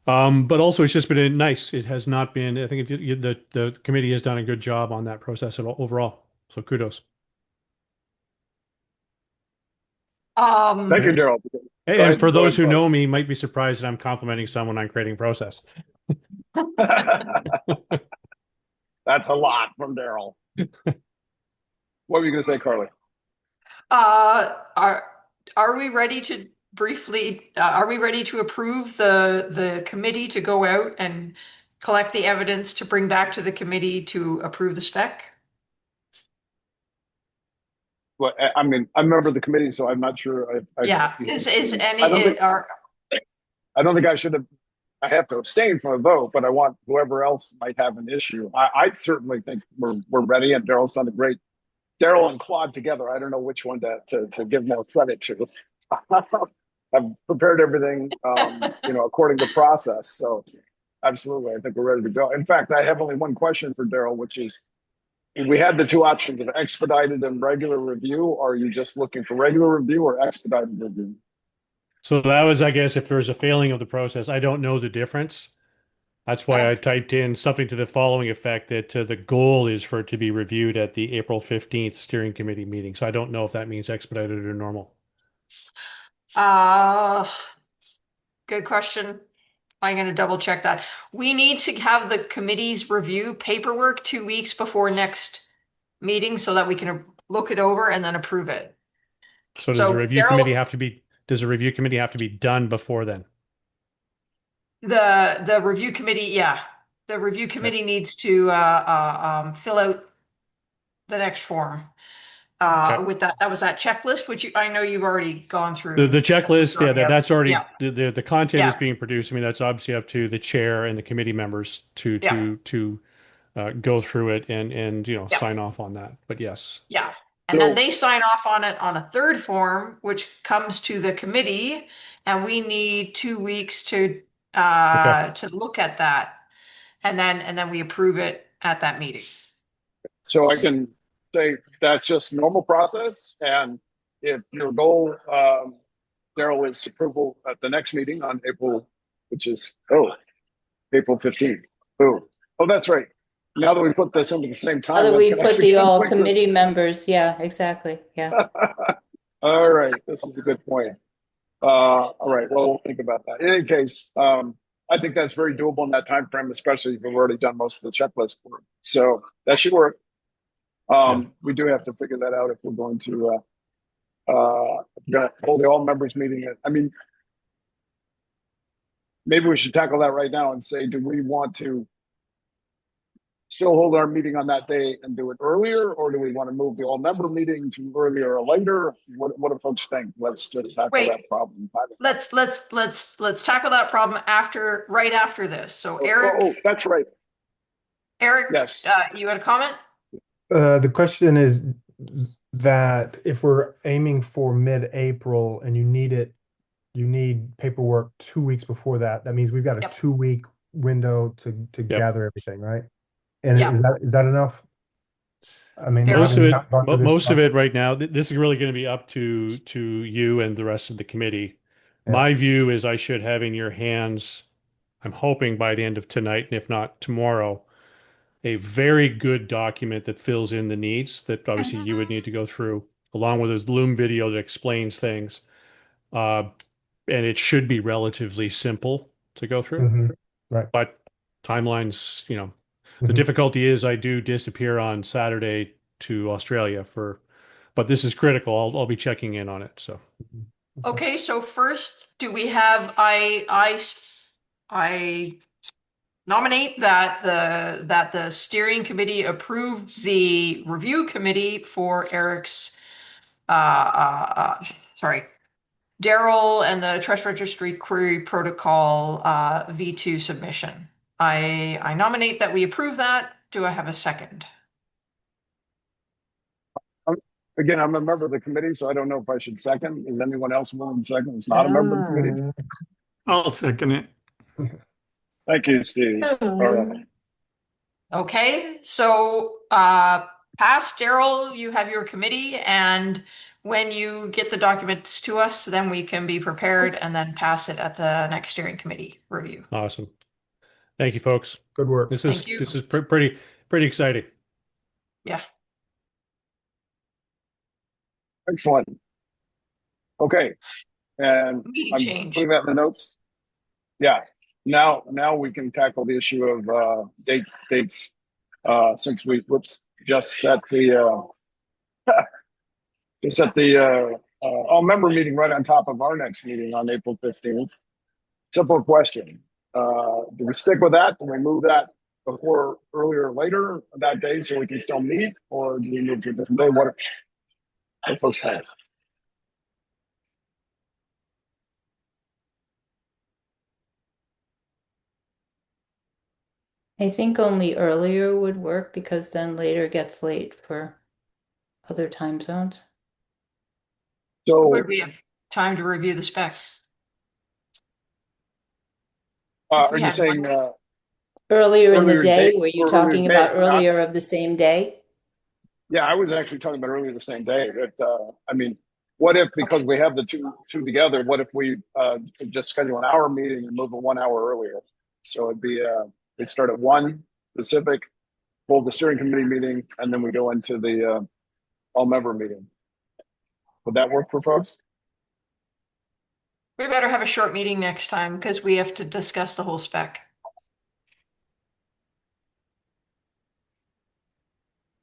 But also, it's just been nice. It has not been. I think the committee has done a good job on that process overall. So kudos. Thank you, Daryl. Hey, and for those who know me, might be surprised that I'm complimenting someone on creating process. That's a lot from Daryl. What were you going to say, Carly? Are we ready to briefly, are we ready to approve the committee to go out and collect the evidence to bring back to the committee to approve the spec? Well, I mean, I'm a member of the committee, so I'm not sure. Is any? I don't think I should have. I have to abstain from a vote, but I want whoever else might have an issue. I certainly think we're ready, and Daryl's done a great. Daryl and Claude together. I don't know which one to give more credit to. I've prepared everything, according to process. So, absolutely, I think we're ready to go. In fact, I have only one question for Daryl, which is: we had the 2 options of expedited and regular review. Are you just looking for regular review or expedited review? So that was, I guess, if there's a failing of the process, I don't know the difference. That's why I typed in something to the following effect that the goal is for it to be reviewed at the April 15th steering committee meeting. So I don't know if that means expedited or normal. Good question. I'm going to double check that. We need to have the committee's review paperwork 2 weeks before next meeting so that we can look it over and then approve it. So does the review committee have to be, does the review committee have to be done before then? The review committee, yeah. The review committee needs to fill out the next form. Okay. with that was that checklist, which I know you've already gone through. The checklist, yeah, that's already Yeah. the content is Yeah. being produced. I mean, that's obviously up to the chair and the committee members Yeah. to go through it and Yeah. sign off on that. But yes. Yeah. And then they sign off on it on a third form, which comes to the committee, and we need 2 weeks Okay. to look at that. And then we approve it at that meeting. So I can say that's just normal process. And if your goal, Daryl, is approval at the next meeting on April, which is, April 15th. Oh, that's right. Now that we put this into the same time, Other that's we going to put actually the all conflict with. committee members. Yeah, exactly. Yeah. All right. This is a good point. All right. Well, we'll think about that. In any case, I think that's very doable in that time frame, especially if we've already done most of the checklist work. So that should work. We do have to figure that out if we're going to hold the all members meeting. I mean, maybe we should tackle that right now and say, do we want to still hold our meeting on that day and do it earlier, or do we want to move the all member meeting to earlier or later? What do folks think? Let's just tackle that problem. Let's tackle that problem right after this. So Eric. That's right. Eric, yes. You had a comment? The question is that if we're aiming for mid-April and you need paperwork 2 weeks before that, that means we've got a 2-week window to gather everything, right? And is that enough? I mean, most of it right now, this is really going to be up to you and the rest of the committee. My view is I should have in your hands, I'm hoping by the end of tonight, and if not tomorrow, a very good document that fills in the needs that obviously you would need to go through, along with a Loom video that explains things. And it should be relatively simple to go through. Right. But timelines, the difficulty is I do disappear on Saturday to Australia but this is critical. I'll be checking in on it. So. Okay, so first, do we have I nominate that the steering committee approve the review committee for Eric's Daryl and the Trust Registry Query Protocol V2 submission. I nominate that we approve that. Do I have a second? Again, I'm a member of the committee, so I don't know if I should second. Is anyone else willing to second? It's not a member of the committee. I'll second it. Thank you, Steve. All right. Okay, so past Daryl, you have your committee, and when you get the documents to us, then we can be prepared and then pass it at the next steering committee review. Awesome. Thank you, folks. Good work. This is pretty exciting. Yeah. Excellent. Okay. And I'm putting that in the notes. Yeah. Now we can tackle the issue of dates. Since we just set the all member meeting right on top of our next meeting on April 15th. Simple question. Do we stick with that? Do we move that before earlier or later that day so we can still meet, or do we move to a different day? What folks think? I think only earlier would work because then later gets late for other time zones. So would we have time to review the specs? are you saying earlier in the day? Were you talking about day, earlier of the same day? Yeah, I was actually talking about earlier the same day. That I mean, what if because we have the two together? What if we just schedule an hour meeting and move it 1 hour earlier? So it'd be we start at 1 Pacific, hold the steering committee meeting, and then we go into the all member meeting. Would that work for folks? We better have a short meeting next time because we have to discuss the whole spec.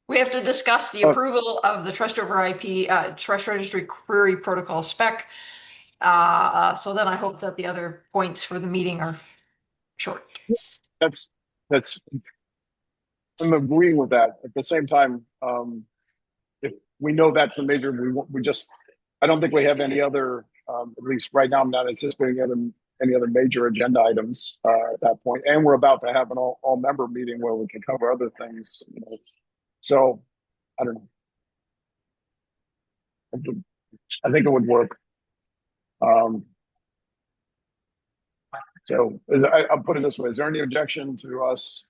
We have to discuss the approval of the Trust over IP Trust Registry Query Protocol spec. So then I hope that the other points for the meeting are short. That's I'm agreeing with that. At the same time, if we know that's the major. I don't think we have any other. At least right now, I'm not anticipating any other major agenda items at that point. And we're about to have an all member meeting where we can cover other things. So I don't know. I think it would work. So I'll put it this way: is there any objection to us?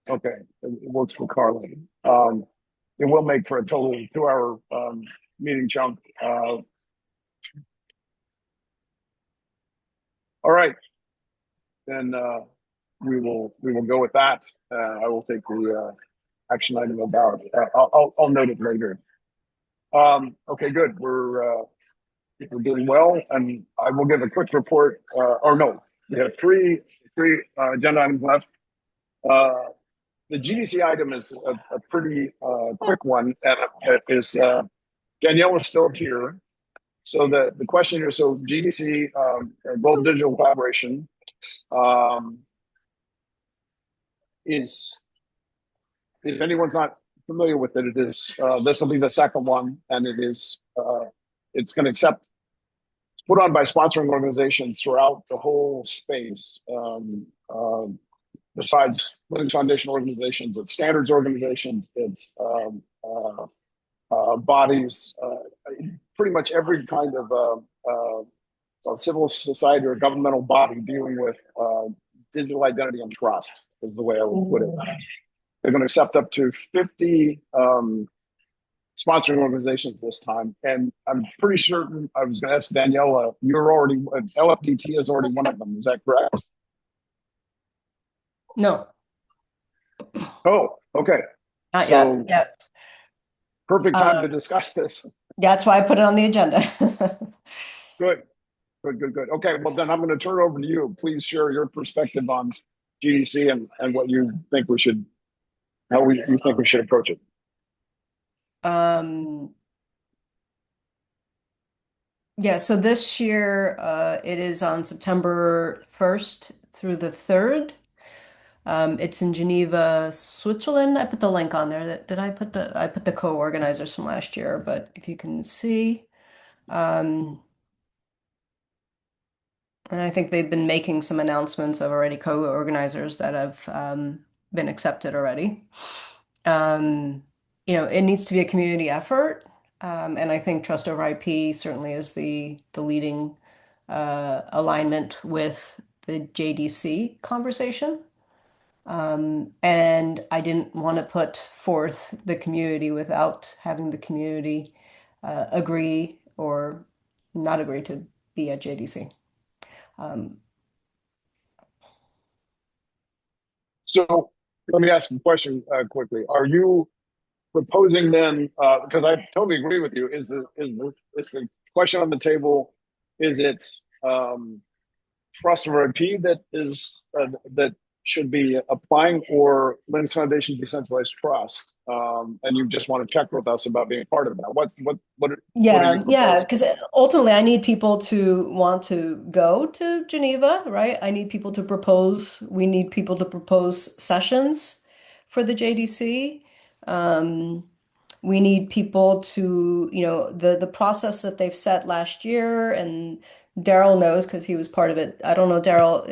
Okay, it works for Carly. It will make for a total 2-hour meeting chunk. All right, then we will go with that. I will take the action item about. I'll note it later. Okay, good. We're doing well, and I will give a quick report. Or no, we have three agenda items left. The GDC item is a pretty quick one. Is Danielle is still here. So the question here, so GDC, Global Digital Collaboration, is, if anyone's not familiar with it, it is this will be the second one, and it's going to accept. It's put on by sponsoring organizations throughout the whole space. Besides Linux Foundation organizations, it's standards organizations, it's bodies, pretty much every kind of civil society or governmental body dealing with digital identity and trust is the way I would put it. They're going to accept up to 50 sponsoring organizations this time. And I'm pretty certain, I was going to ask Daniela, LFDT is already one of them. Is that correct? No. Oh, okay. Not yet. Yep. Perfect time to discuss this. That's why I put it on the agenda. Good. Okay, well then I'm going to turn it over to you. Please share your perspective on GDC and what you think you think we should approach it. Yeah, so this year it is on September 1st through the 3rd. It's in Geneva, Switzerland. I put the link on there. I put the co-organizers from last year, but if you can see, and I think they've been making some announcements of already co-organizers that have been accepted already. It needs to be a community effort, and I think Trust over IP certainly is the leading alignment with the JDC conversation. And I didn't want to put forth the community without having the community agree or not agree to be at JDC. So let me ask you a question quickly. Are you proposing then, because I totally agree with you, is the question on the table, is it Trust over IP that should be applying, or Linux Foundation Decentralized Trust? And you just want to check with us about being part of that. What are you proposing? Because ultimately I need people to want to go to Geneva, right? I need people to propose. We need people to propose sessions for the JDC. We need people to, the process that they've set last year, and Daryl knows because he was part of it. I don't know, Daryl,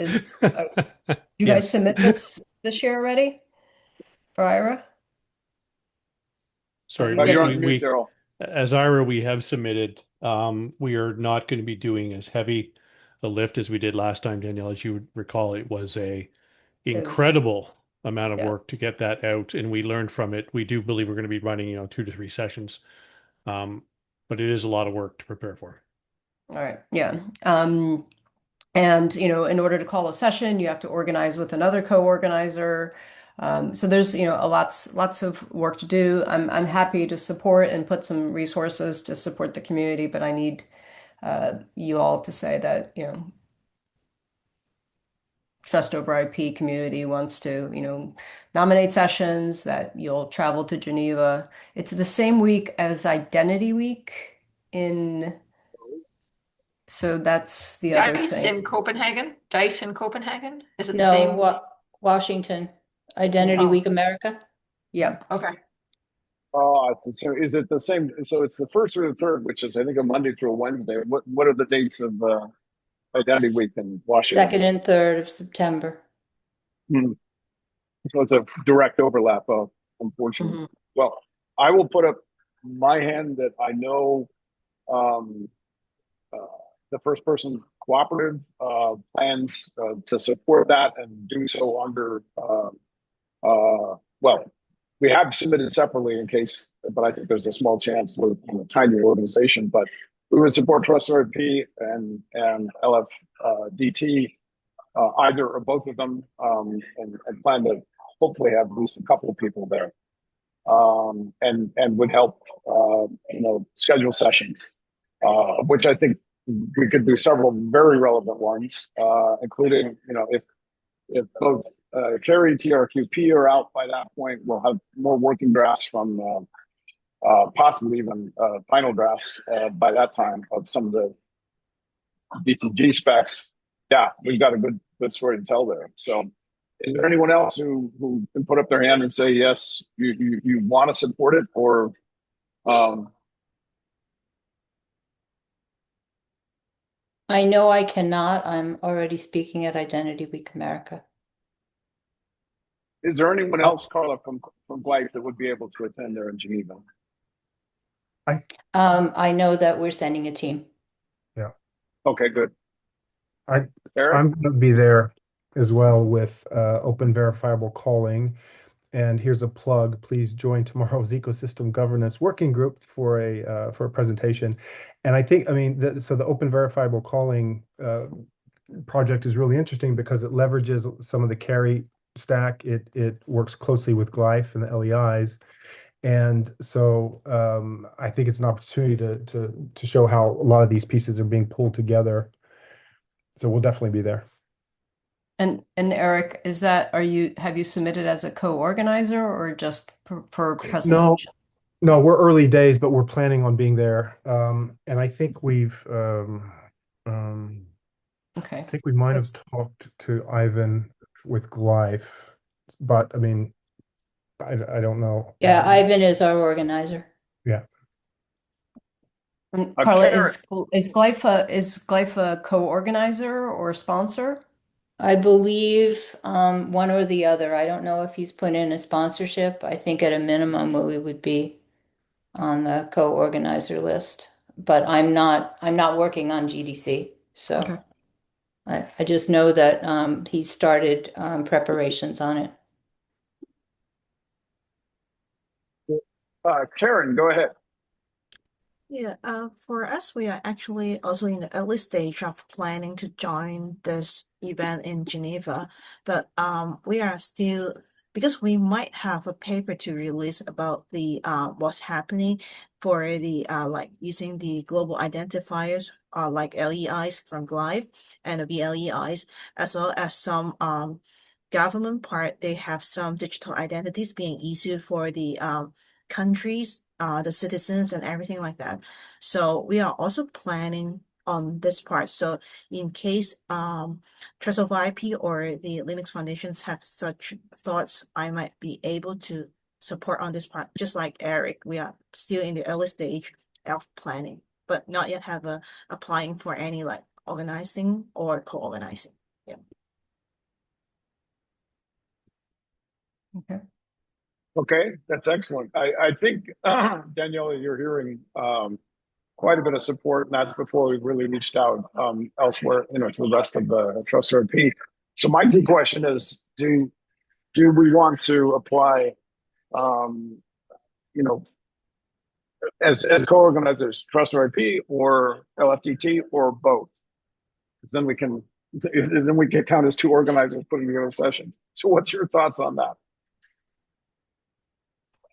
you guys submit this year already for IRA? Sorry, you're on mute, Daryl. As IRA, we have submitted. We are not going to be doing as heavy a lift as we did last time, Danielle. As you would recall, it was incredible amount of work to get that out, and we learned from it. We do believe we're going to be running, 2 to 3 sessions, but it is a lot of work to prepare for. All right, yeah. And in order to call a session, you have to organize with another co-organizer. So there's lots of work to do. I'm happy to support and put some resources to support the community, but I need you all to say that Trust over IP community wants to nominate sessions, that you'll travel to Geneva. It's the same week as Identity Week so that's the other Dice thing. in Copenhagen? Dice in Copenhagen? Is it the No, same? Washington. Identity Week America. Yeah. Okay. So is it the same? So it's the first or the third, which is I think a Monday through a Wednesday. What are the dates of Identity Week in Washington? 2nd and 3rd of September. Hmm. So it's a direct overlap, unfortunately. Hmm. Well, I will put up my hand that I know um, uh, the first person cooperative plans to support that and do so under, well, we have submitted separately in case, but I think there's a small chance we're a tiny organization, but we would support Trust RP and LFDT, either or both of them, and plan to hopefully have at least a couple of people there, and would help, schedule sessions, which I think we could do several very relevant ones, including, if both Kerry and TRQP are out by that point, we'll have more working drafts from possibly even final drafts by that time of some of the BTG specs. Yeah, we've got a good story to tell there. So, is there anyone else who can put up their hand and say yes, you want to support it, or I know I cannot. I'm already speaking at Identity Week America. is there anyone else, Carla, from Blythe that would be able to attend there in Geneva? I know that we're sending a team. Yeah. Okay, good. I'm Eric? going to be there as well with open verifiable calling. And here's a plug. Please join tomorrow's ecosystem governance working group for a presentation. And I think, I mean, so the open verifiable calling project is really interesting because it leverages some of the carry stack. It works closely with Glyph and the LEIs. And so I think it's an opportunity to show how a lot of these pieces are being pulled together. So we'll definitely be there. And Eric, have you submitted as a co-organizer or just for No, presentation? no, we're early days, but we're planning on being there. And I think Okay. I think we might have That's talked to Ivan with Glyph, but I mean, I don't know. Yeah, Ivan is our organizer. Yeah. Carla, Karen, is Glyph a co-organizer or sponsor? I believe one or the other. I don't know if he's put in a sponsorship. I think at a minimum we would be on the co-organizer list. But I'm not working on GDC. So Okay. I just know that he started preparations on it. Karen, go ahead. Yeah, for us, we are actually also in the early stage of planning to join this event in Geneva, but we are still because we might have a paper to release about the what's happening for the like using the global identifiers like LEIs from Glyph and the VLEIs, as well as some government part. They have some digital identities being issued for the countries, the citizens and everything like that. So we are also planning on this part. So in case Trust of IP or the Linux Foundations have such thoughts, I might be able to support on this part. Just like Eric, we are still in the early stage of planning, but not yet have applying for any like organizing or co-organizing. Yeah. Okay. Okay, that's excellent. I think, Daniela, you're hearing quite a bit of support, and that's before we really reached out elsewhere, to the rest of the Trust RP. So my key question is, do we want to apply, um, you know, as co-organizers, Trust RP or LFDT or both? Because then we can count as two organizers putting together sessions. So what's your thoughts on that?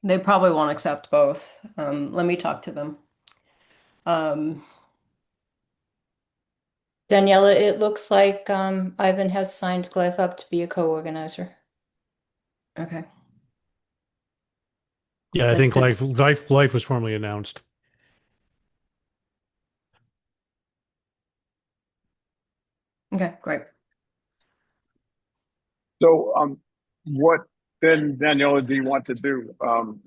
They probably won't accept both. Let me talk to them. Daniela, it looks like Ivan has signed Glyph up to be a co-organizer. Okay. Yeah, I That's think good. life was formally announced. Okay, great. So what then Daniela, do you want to do?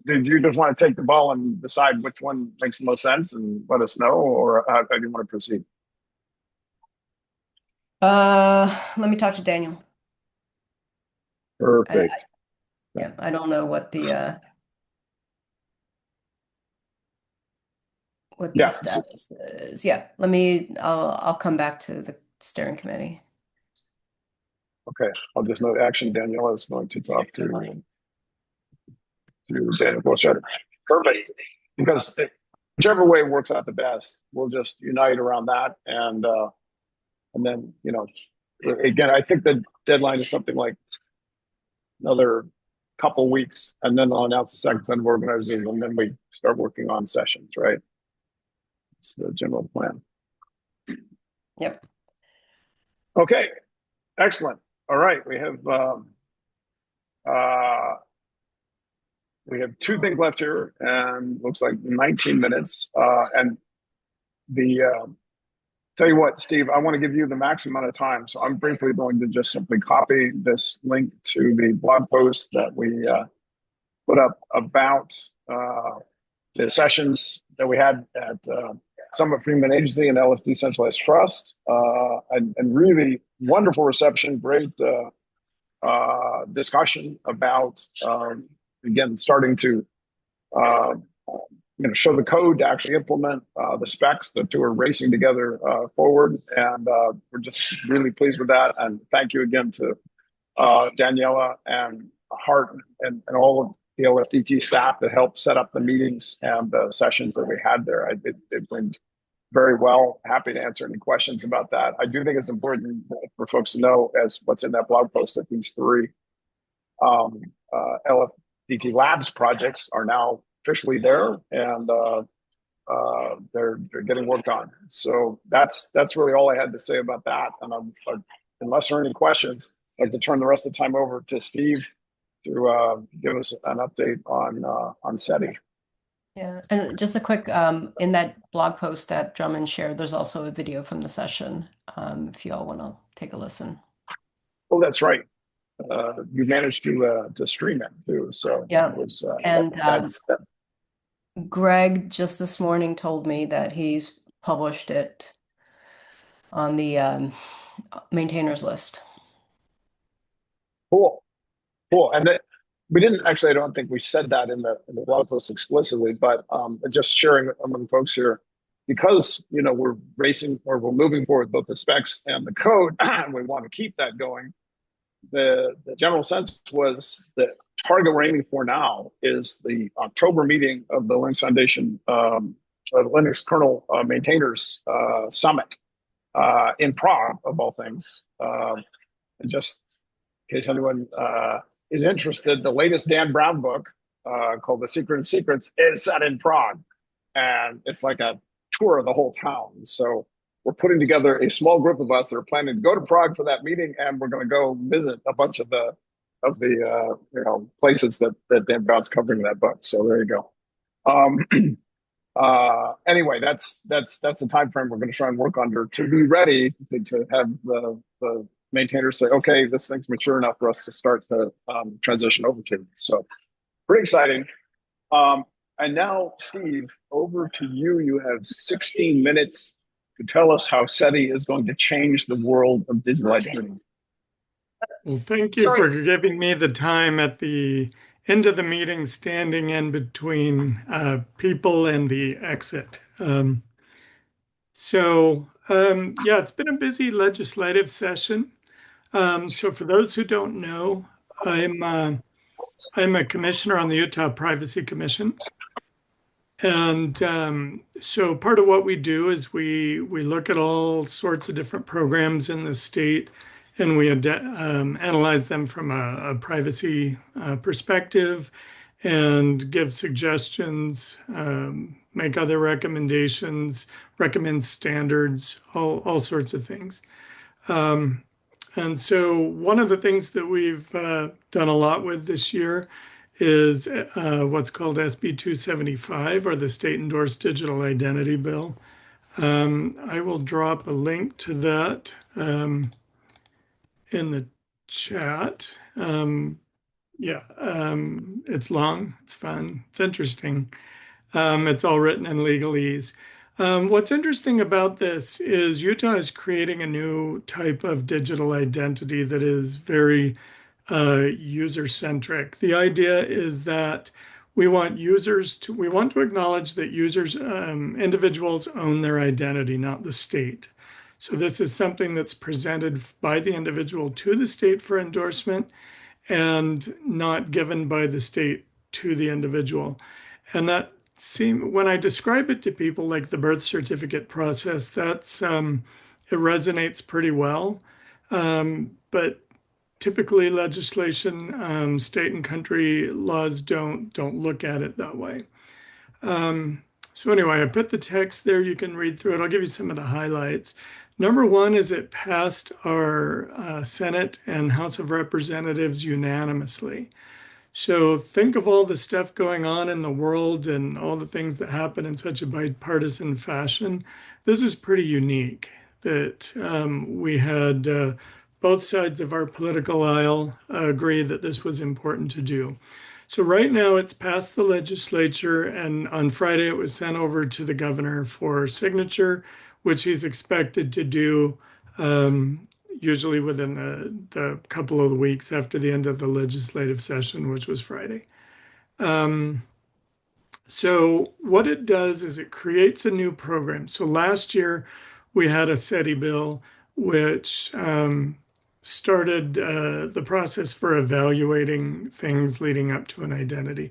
Did you just want to take the ball and decide which one makes the most sense and let us know, or how do you want to proceed? Let me talk to Daniel. Perfect. Yeah, I don't know what the Yeah. status is. Yeah, I'll come back to the steering committee. Okay, I'll just note action. Daniela is going to talk to Daniel Borchetta. Perfect. Because whichever way works out the best, we'll just unite around that, and then again, I think the deadline is something like another couple weeks, and then I'll announce the second set of organizers, and then we start working on sessions. Right? It's the general plan. Yep. Okay. Excellent. All right. We have two things left here, and looks like 19 minutes. And the tell you what, Steve, I want to give you the maximum amount of time, so I'm briefly going to just simply copy this link to the blog post that we put up about the sessions that we had at Summit Freeman Agency and LFD Centralized Trust, and really wonderful reception, great discussion about again starting to show the code to actually implement the specs. The two are racing together forward, and we're just really pleased with that. And thank you again to Daniela and Hart and all of the LFDT staff that helped set up the meetings and the sessions that we had there. It went very well. Happy to answer any questions about that. I do think it's important for folks to know, as what's in that blog post, that these three LFDT Labs projects are now officially there, and they're getting worked on. So that's really all I had to say about that. And unless there are any questions, I'd like to turn the rest of the time over to Steve to give us an update on SETI. Yeah, and just a quick, in that blog post that Drummond shared, there's also a video from the session, if you all want to take a listen. Oh, that's right. You managed to stream it too, so yeah. It was, and Greg just this morning told me that he's published it on the maintainers list. Cool. And we didn't actually, I don't think we said that in the blog post explicitly, but just sharing among folks here, because we're racing, or we're moving forward with both the specs and the code, and we want to keep that going. The general sense was that target we're aiming for now is the October meeting of the Linux Foundation Linux kernel maintainers summit in Prague, of all things. And just in case anyone is interested, the latest Dan Brown book called The Secret of Secrets is set in Prague, and it's like a tour of the whole town. So we're putting together a small group of us that are planning to go to Prague for that meeting, and we're going to go visit a bunch of the places that Dan Brown's covering in that book. So there you go. Anyway, that's the time frame we're going to try and work under to be ready to have the maintainers say, okay, this thing's mature enough for us to start the transition over to. So pretty exciting. And now, Steve, over to you. You have 16 minutes to tell us how SETI is going to change the world of digital identity. Well, thank you for giving me the time at the end of the meeting, standing in between people and the exit. Yeah, it's been a busy legislative session. So for those who don't know, I'm a commissioner on the Utah Privacy Commission. And so part of what we do is we look at all sorts of different programs in the state, and we analyze them from a privacy perspective and give suggestions, make other recommendations, recommend standards, all sorts of things. And so one of the things that we've done a lot with this year is what's called SB 275, or the State Endorsed Digital Identity Bill. I will drop a link to that in the chat. Yeah, it's long, it's fun, it's interesting. It's all written in legalese. What's interesting about this is Utah is creating a new type of digital identity that is very user-centric. The idea is that we want to acknowledge that individuals own their identity, not the state. So this is something that's presented by the individual to the state for endorsement and not given by the state to the individual. And that when I describe it to people like the birth certificate process, it resonates pretty well. But typically legislation, state and country laws don't look at it that way. So anyway, I put the text there. You can read through it. I'll give you some of the highlights. Number one is it passed our Senate and House of Representatives unanimously. So think of all the stuff going on in the world and all the things that happen in such a bipartisan fashion. This is pretty unique that we had both sides of our political aisle agree that this was important to do. So right now it's passed the legislature, and on Friday it was sent over to the governor for signature, which he's expected to do usually within the couple of weeks after the end of the legislative session, which was Friday. So what it does is it creates a new program. So last year we had a SETI bill, which started the process for evaluating things leading up to an identity.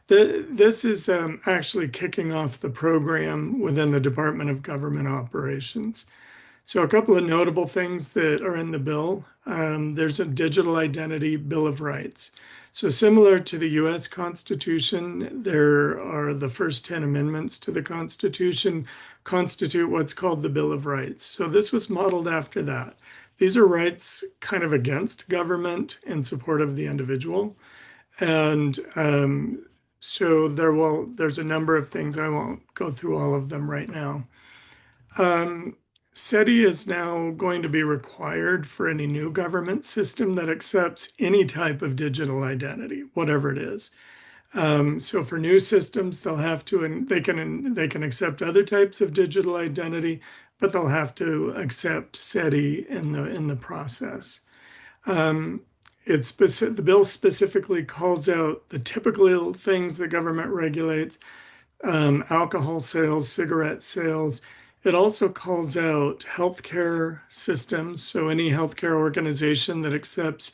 This is actually kicking off the program within the Department of Government Operations. So a couple of notable things that are in the bill. There's a digital identity bill of rights. So similar to the U.S. Constitution, there are the first 10 amendments to the Constitution constitute what's called the Bill of Rights. So this was modeled after that. These are rights kind of against government in support of the individual. And so there's a number of things. I won't go through all of them right now. SETI is now going to be required for any new government system that accepts any type of digital identity, whatever it is. So for new systems, they'll have to, and they can accept other types of digital identity, but they'll have to accept SETI in the process. The bill specifically calls out the typical things the government regulates: alcohol sales, cigarette sales. It also calls out healthcare systems. So any healthcare organization that accepts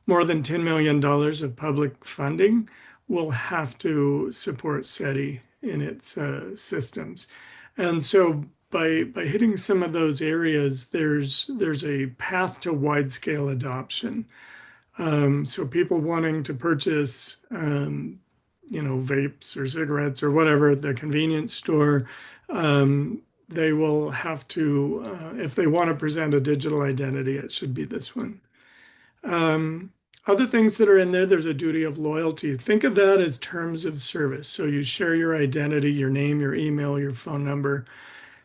more than $10 million of public funding will have to support SETI in its systems. And so by hitting some of those areas, there's a path to wide scale adoption. So people wanting to purchase, vapes or cigarettes or whatever at the convenience store, they will have to, if they want to present a digital identity, it should be this one. Other things that are in there, there's a duty of loyalty. Think of that as terms of service. So you share your identity, your name, your email, your phone number.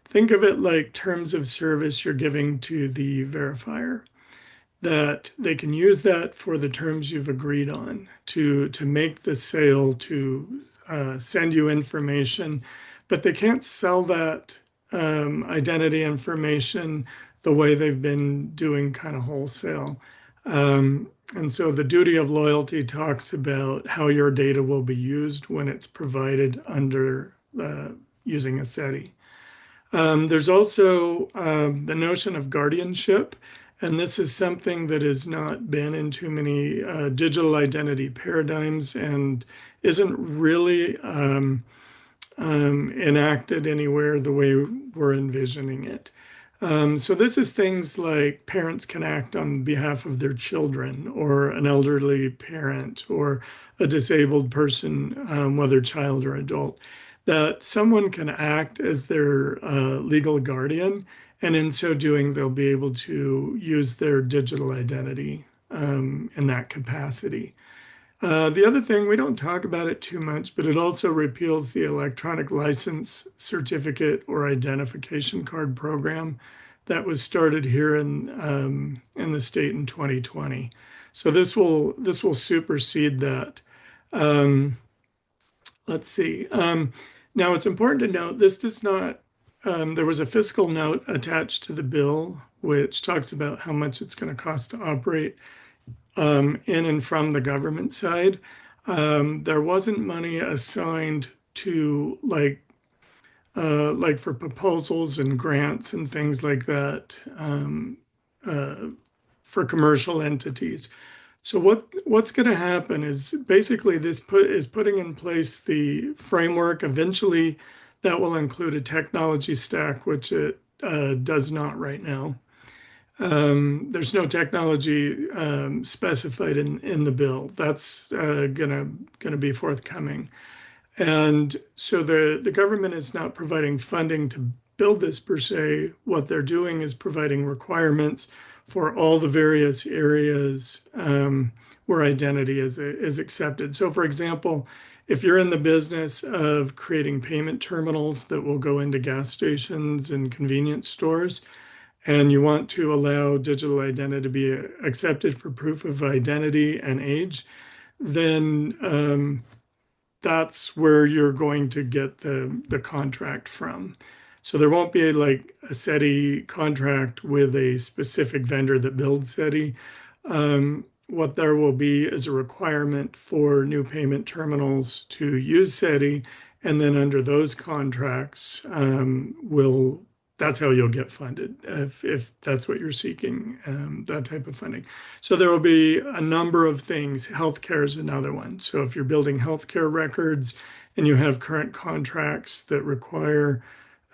Think of it like terms of service you're giving to the verifier, that they can use that for the terms you've agreed on to make the sale, to send you information, but they can't sell that identity information the way they've been doing kind of wholesale. And so the duty of loyalty talks about how your data will be used when it's provided under using a SETI. There's also the notion of guardianship, and this is something that has not been in too many digital identity paradigms and isn't really enacted anywhere the way we're envisioning it. So this is things like parents can act on behalf of their children, or an elderly parent, or a disabled person, whether child or adult, that someone can act as their legal guardian, and in so doing, they'll be able to use their digital identity in that capacity. The other thing, we don't talk about it too much, but it also repeals the electronic license certificate or identification card program that was started here in the state in 2020. So this will supersede that. Um, let's see. Now it's important to note this does not. There was a fiscal note attached to the bill which talks about how much it's going to cost to operate in and from the government side. There wasn't money assigned to like for proposals and grants and things like that uh, for commercial entities. So what's going to happen is basically this is putting in place the framework. Eventually, that will include a technology stack, which it does not right now. There's no technology specified in the bill. That's gonna be forthcoming. And so the government is not providing funding to build this per se. What they're doing is providing requirements for all the various areas where identity is accepted. So, for example, if you're in the business of creating payment terminals that will go into gas stations and convenience stores, and you want to allow digital identity to be accepted for proof of identity and age, then that's where you're going to get the contract from. So there won't be like a SETI contract with a specific vendor that builds SETI. What there will be is a requirement for new payment terminals to use SETI, and then under those contracts, will that's how you'll get funded if that's what you're seeking, that type of funding. So there will be a number of things. Healthcare is another one. So if you're building healthcare records and you have current contracts that require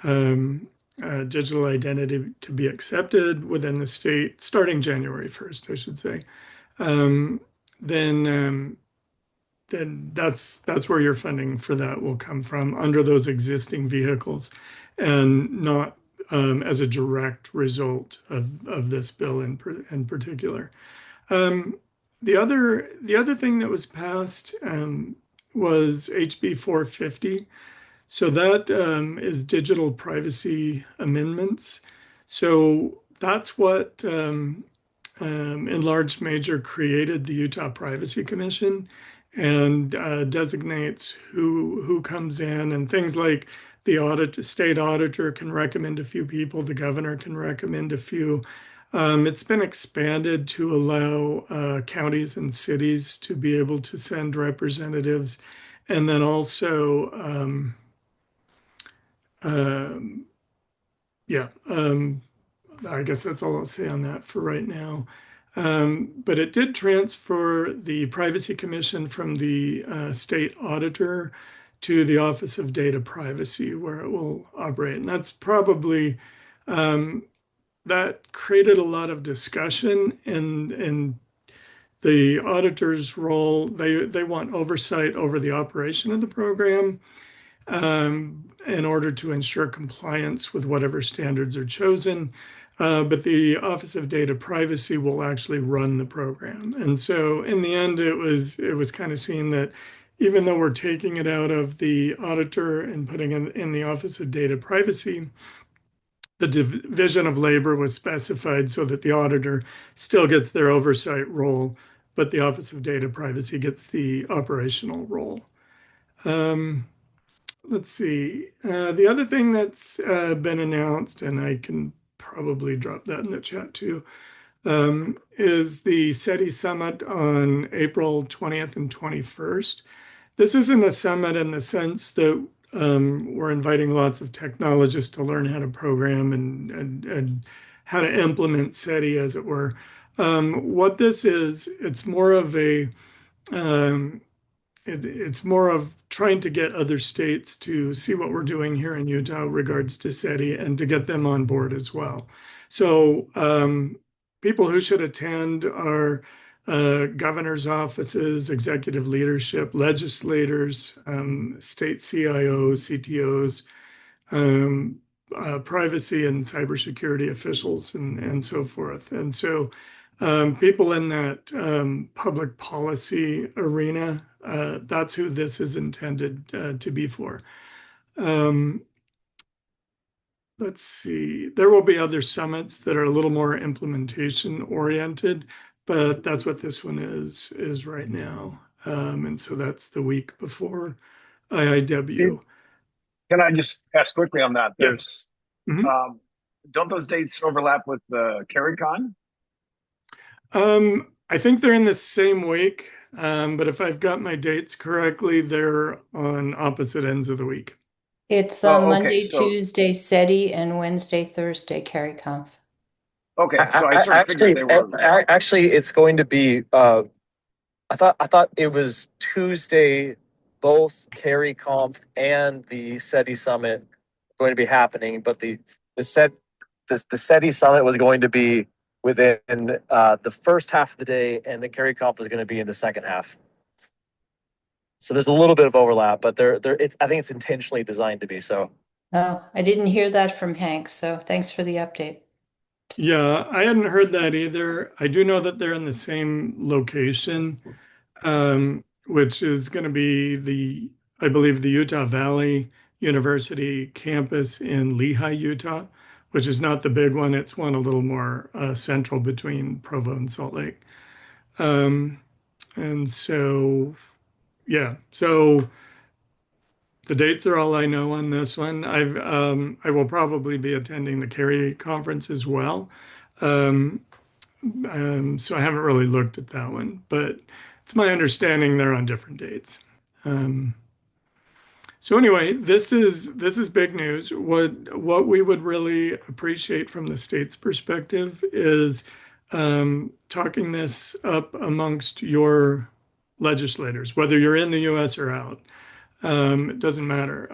digital identity to be accepted within the state, starting January 1st, I should say, um, then then that's where your funding for that will come from under those existing vehicles, and not as a direct result of this bill in particular. Um, the other thing that was passed was HB 450. So that is digital privacy amendments. So that's what in large measure created the Utah Privacy Commission, and designates who comes in, and things like the state auditor can recommend a few people, the governor can recommend a few. It's been expanded to allow counties and cities to be able to send representatives, and then also um, yeah, I guess that's all I'll say on that for right now. But it did transfer the Privacy Commission from the state auditor to the Office of Data Privacy, where it will operate. And that's probably that created a lot of discussion in the auditor's role. They want oversight over the operation of the program in order to ensure compliance with whatever standards are chosen. But the Office of Data Privacy will actually run the program. And so in the end, it was kind of seen that even though we're taking it out of the auditor and putting it in the Office of Data Privacy, the division of labor was specified so that the auditor still gets their oversight role, but the Office of Data Privacy gets the operational role. Let's see. The other thing that's been announced, and I can probably drop that in the chat too, is the SETI Summit on April 20th and 21st. This isn't a summit in the sense that we're inviting lots of technologists to learn how to program and how to implement SETI, as it were. What this is, um, it's more of trying to get other states to see what we're doing here in Utah regards to SETI and to get them on board as well. So people who should attend are governor's offices, executive leadership, legislators, state CIOs, CTOs, privacy and cybersecurity officials, and so forth. And so people in that public policy arena, that's who this is intended to be for. Let's see. There will be other summits that are a little more implementation oriented, but that's what this one is right now. And so that's the week before IIW. Can I just ask quickly on that? Yes. There's Mhm. don't those dates overlap with the CarryCon? I think they're in the same week, but if I've got my dates correctly, they're on opposite ends of the week. It's Oh, okay. Monday, So Tuesday, SETI, and Wednesday, Thursday, CarryConf. okay, so I sort of figured they were. Actually, it's going to be. I thought it was Tuesday. Both Carry Conf and the SETI Summit going to be happening, but the SETI Summit was going to be within the first half of the day, and the Carry Conf was going to be in the second half. So there's a little bit of overlap, but I think it's intentionally designed to be so. Oh, I didn't hear that from Hank, so thanks for the update. Yeah, I hadn't heard that either. I do know that they're in the same location, which is going to be I believe, the Utah Valley University campus in Lehi, Utah, which is not the big one. It's one a little more central between Provo and Salt Lake. And so, yeah, so the dates are all I know on this one. I will probably be attending the Carry conference as well. Um, so I haven't really looked at that one, but it's my understanding they're on different dates. So anyway, this is big news. What we would really appreciate from the state's perspective is talking this up amongst your legislators, whether you're in the U.S. or out. It doesn't matter.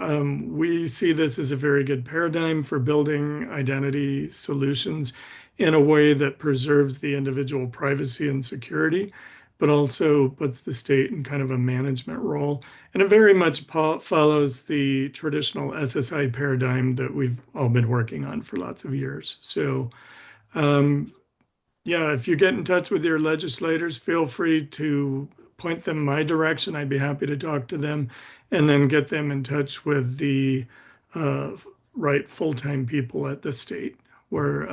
We see this as a very good paradigm for building identity solutions in a way that preserves the individual privacy and security, but also puts the state in kind of a management role. And it very much follows the traditional SSI paradigm that we've all been working on for lots of years. So, yeah, if you get in touch with your legislators, feel free to point them my direction. I'd be happy to talk to them and then get them in touch with the uh, right full-time people at the state where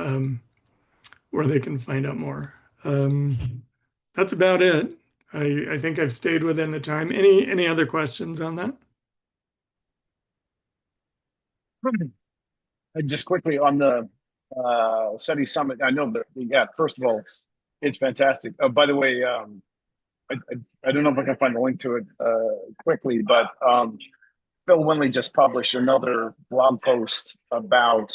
they can find out more. That's about it. I think I've stayed within the time. Any other questions on that? Just quickly on the SETI Summit, I know that, yeah, first of all, it's fantastic. Oh, by the way, I don't know if I can find the link to it quickly, but Phil Winley just published another blog post about,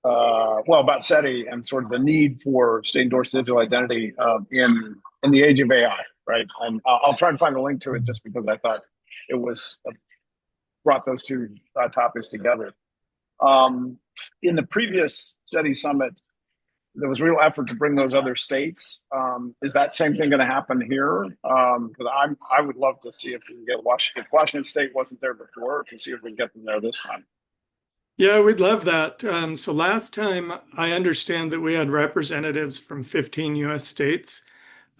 about SETI and sort of the need for state endorsed digital identity in the age of AI, right? And I'll try and find the link to it just because I thought it was brought those two topics together. In the previous SETI Summit, there was real effort to bring those other states. Is that same thing going to happen here? Because I would love to see if we can get Washington. If Washington State wasn't there before, to see if we can get them there this time. Yeah, we'd love that. So last time, I understand that we had representatives from 15 U.S. states.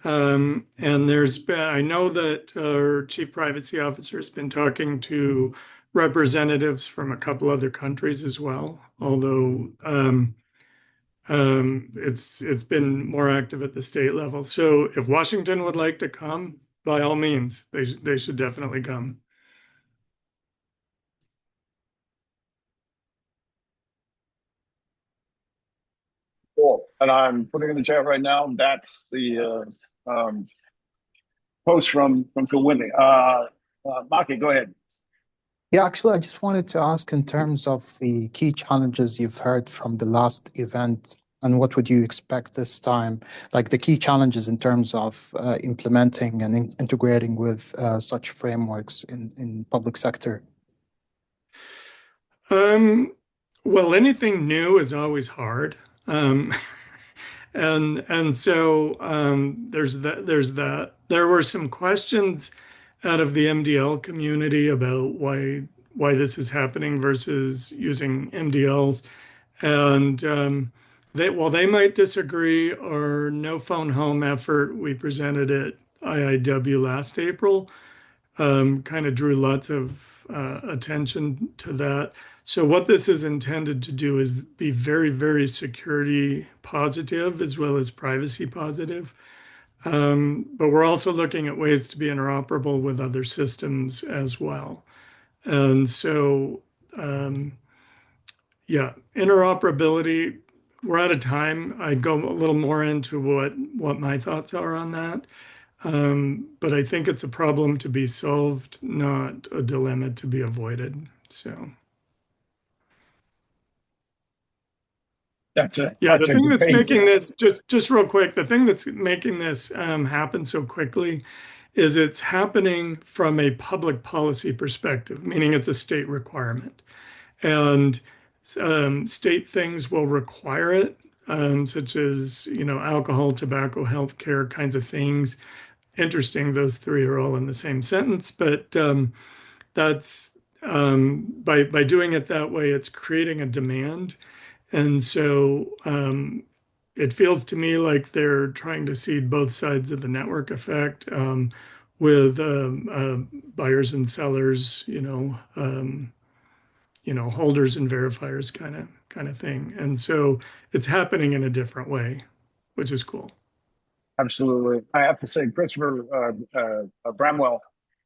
And I know that our chief privacy officer has been talking to representatives from a couple other countries as well, although it's been more active at the state level. So if Washington would like to come, by all means, they should definitely come. Cool. And I'm putting in the chat right now. That's the post from Phil Whitney. Maki, go ahead. Yeah, actually, I just wanted to ask in terms of the key challenges you've heard from the last event, and what would you expect this time? Like the key challenges in terms of implementing and integrating with such frameworks in public sector. Well, anything new is always hard. Um, and so there's that. There were some questions out of the MDL community about why this is happening versus using MDLs, and they might disagree. Our no phone home effort we presented at IIW last April kind of drew lots of attention to that. So what this is intended to do is be very, very security positive as well as privacy positive. But we're also looking at ways to be interoperable with other systems as well. And so, yeah, interoperability, we're out of time. I'd go a little more into what my thoughts are on that. But I think it's a problem to be solved, not a dilemma to be avoided. So, yeah, the that's a thing that's debate. making this just real quick, the thing that's making this happen so quickly is it's happening from a public policy perspective, meaning it's a state requirement. And state things will require it, such as, alcohol, tobacco, healthcare kinds of things. Interesting, those three are all in the same sentence, but that's by doing it that way, it's creating a demand. And so it feels to me like they're trying to seed both sides of the network effect with buyers and sellers, holders and verifiers kind of thing. And so it's happening in a different way, which is cool. Absolutely. I have to say, Christopher Bramwell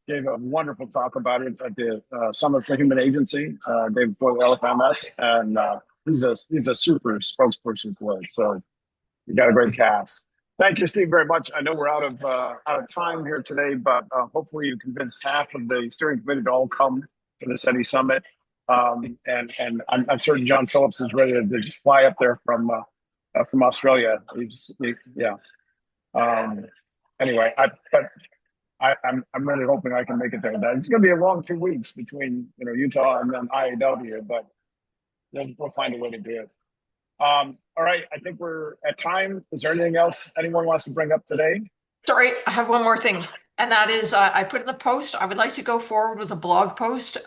gave a wonderful talk about it at the Summit for Human Agency day before the LFMS, and he's a super spokesperson for it. So you got a great cast. Thank you, Steve, very much. I know we're out of time here today, but hopefully you convinced half of the steering committee to all come to the SETI Summit. And I'm certain John Phillips is ready to just fly up there from Australia. Yeah. Anyway, I'm really hoping I can make it there. It's going to be a long 2 weeks between Utah and then IAW, but we'll find a way to do it. All right, I think we're at time. Is there anything else anyone wants to bring up today? Sorry, I have one more thing. And that is, I put in the post, I would like to go forward with a blog post,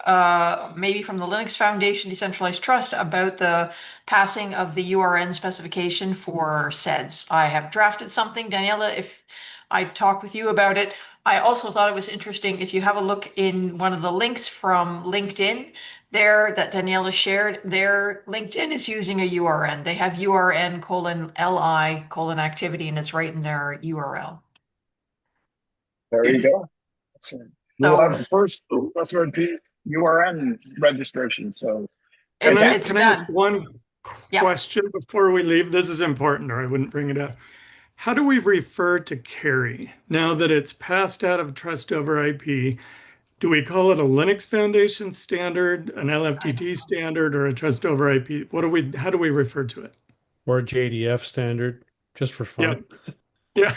maybe from the Linux Foundation Decentralized Trust, about the passing of the URN specification for SEDS. I have drafted something, Daniela, if I talk with you about it. I also thought it was interesting if you have a look in one of the links from LinkedIn there that Daniela shared, their LinkedIn is using a URN. They have URN:LI:activity, and it's right in their URL. There you go. Excellent. We'll have the first SRP URN registration. So Can I it's ask done. one question before we leave? This is important, or I wouldn't bring it up. How do we refer to carry now that it's passed out of trust over IP? Do we call it a Linux Foundation standard, an LFTT standard, or a trust over IP? How do we refer to it? Or a JDF standard, just for fun. Yeah.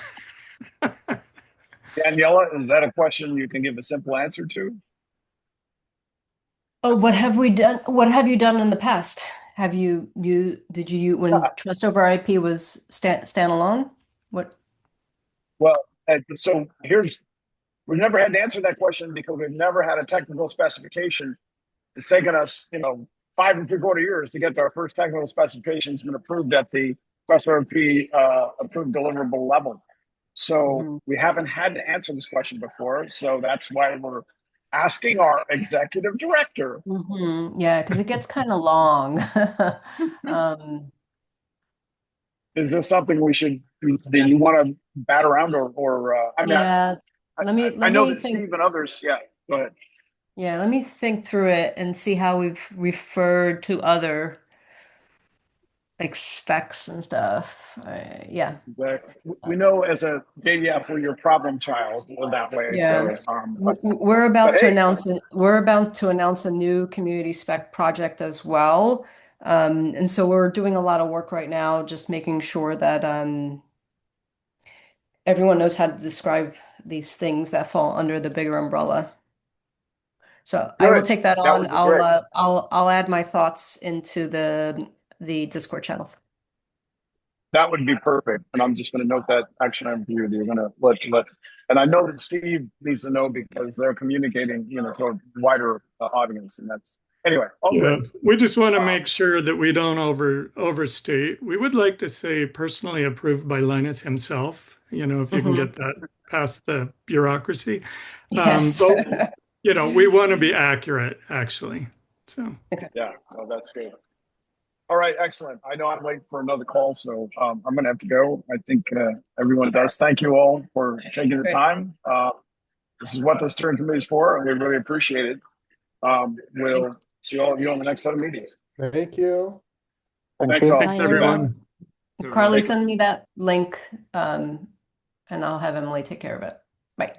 Daniela, is that a question you can give a simple answer to? Oh, what have we done? What have you done in the past? Have did you when trust over IP was standalone? What? Well, so we've never had to answer that question because we've never had a technical specification. It's taken us, 5 3/4 years to get to our first technical specification. It's been approved at the SRP approved deliverable level. So we haven't had to answer this question before. So that's why we're asking our executive director. Yeah, because it gets kind of long. Is this something do you want to bat around or I mean, yeah, I let know me that think. Steve and others, yeah, go ahead. Yeah, let me think through it and see how we've referred to other like specs and stuff. Yeah. We know as a JDF we're your problem child that way. Yeah. So, We're about but to hey, announce a new community spec project as well. And so we're doing a lot of work right now, just making sure that everyone knows how to describe these things that fall under the bigger umbrella. So I will good. take that That on. would be great. I'll add my thoughts into the Discord channel. That would be perfect. And I'm just going to note that action item for you. You're going to let, and I know that Steve needs to know because they're communicating, to a wider audience. And that's, anyway, all Yeah, good. we just want to make sure that we don't overstate. We would like to say personally approved by Linus himself, if you can get that past the bureaucracy. Yes. But, we want to be accurate, actually. So, Yeah, well, that's good. All right, excellent. I know I'm late for another call, so I'm going to have to go. I think everyone does. Thank you all for taking the time. This is what the steering committee is for, and we really appreciate it. We'll see all of you on the next set of meetings. Thank you. Thanks all. Bye, everyone. Carly, send me that link, and I'll have Emily take care of it. Bye.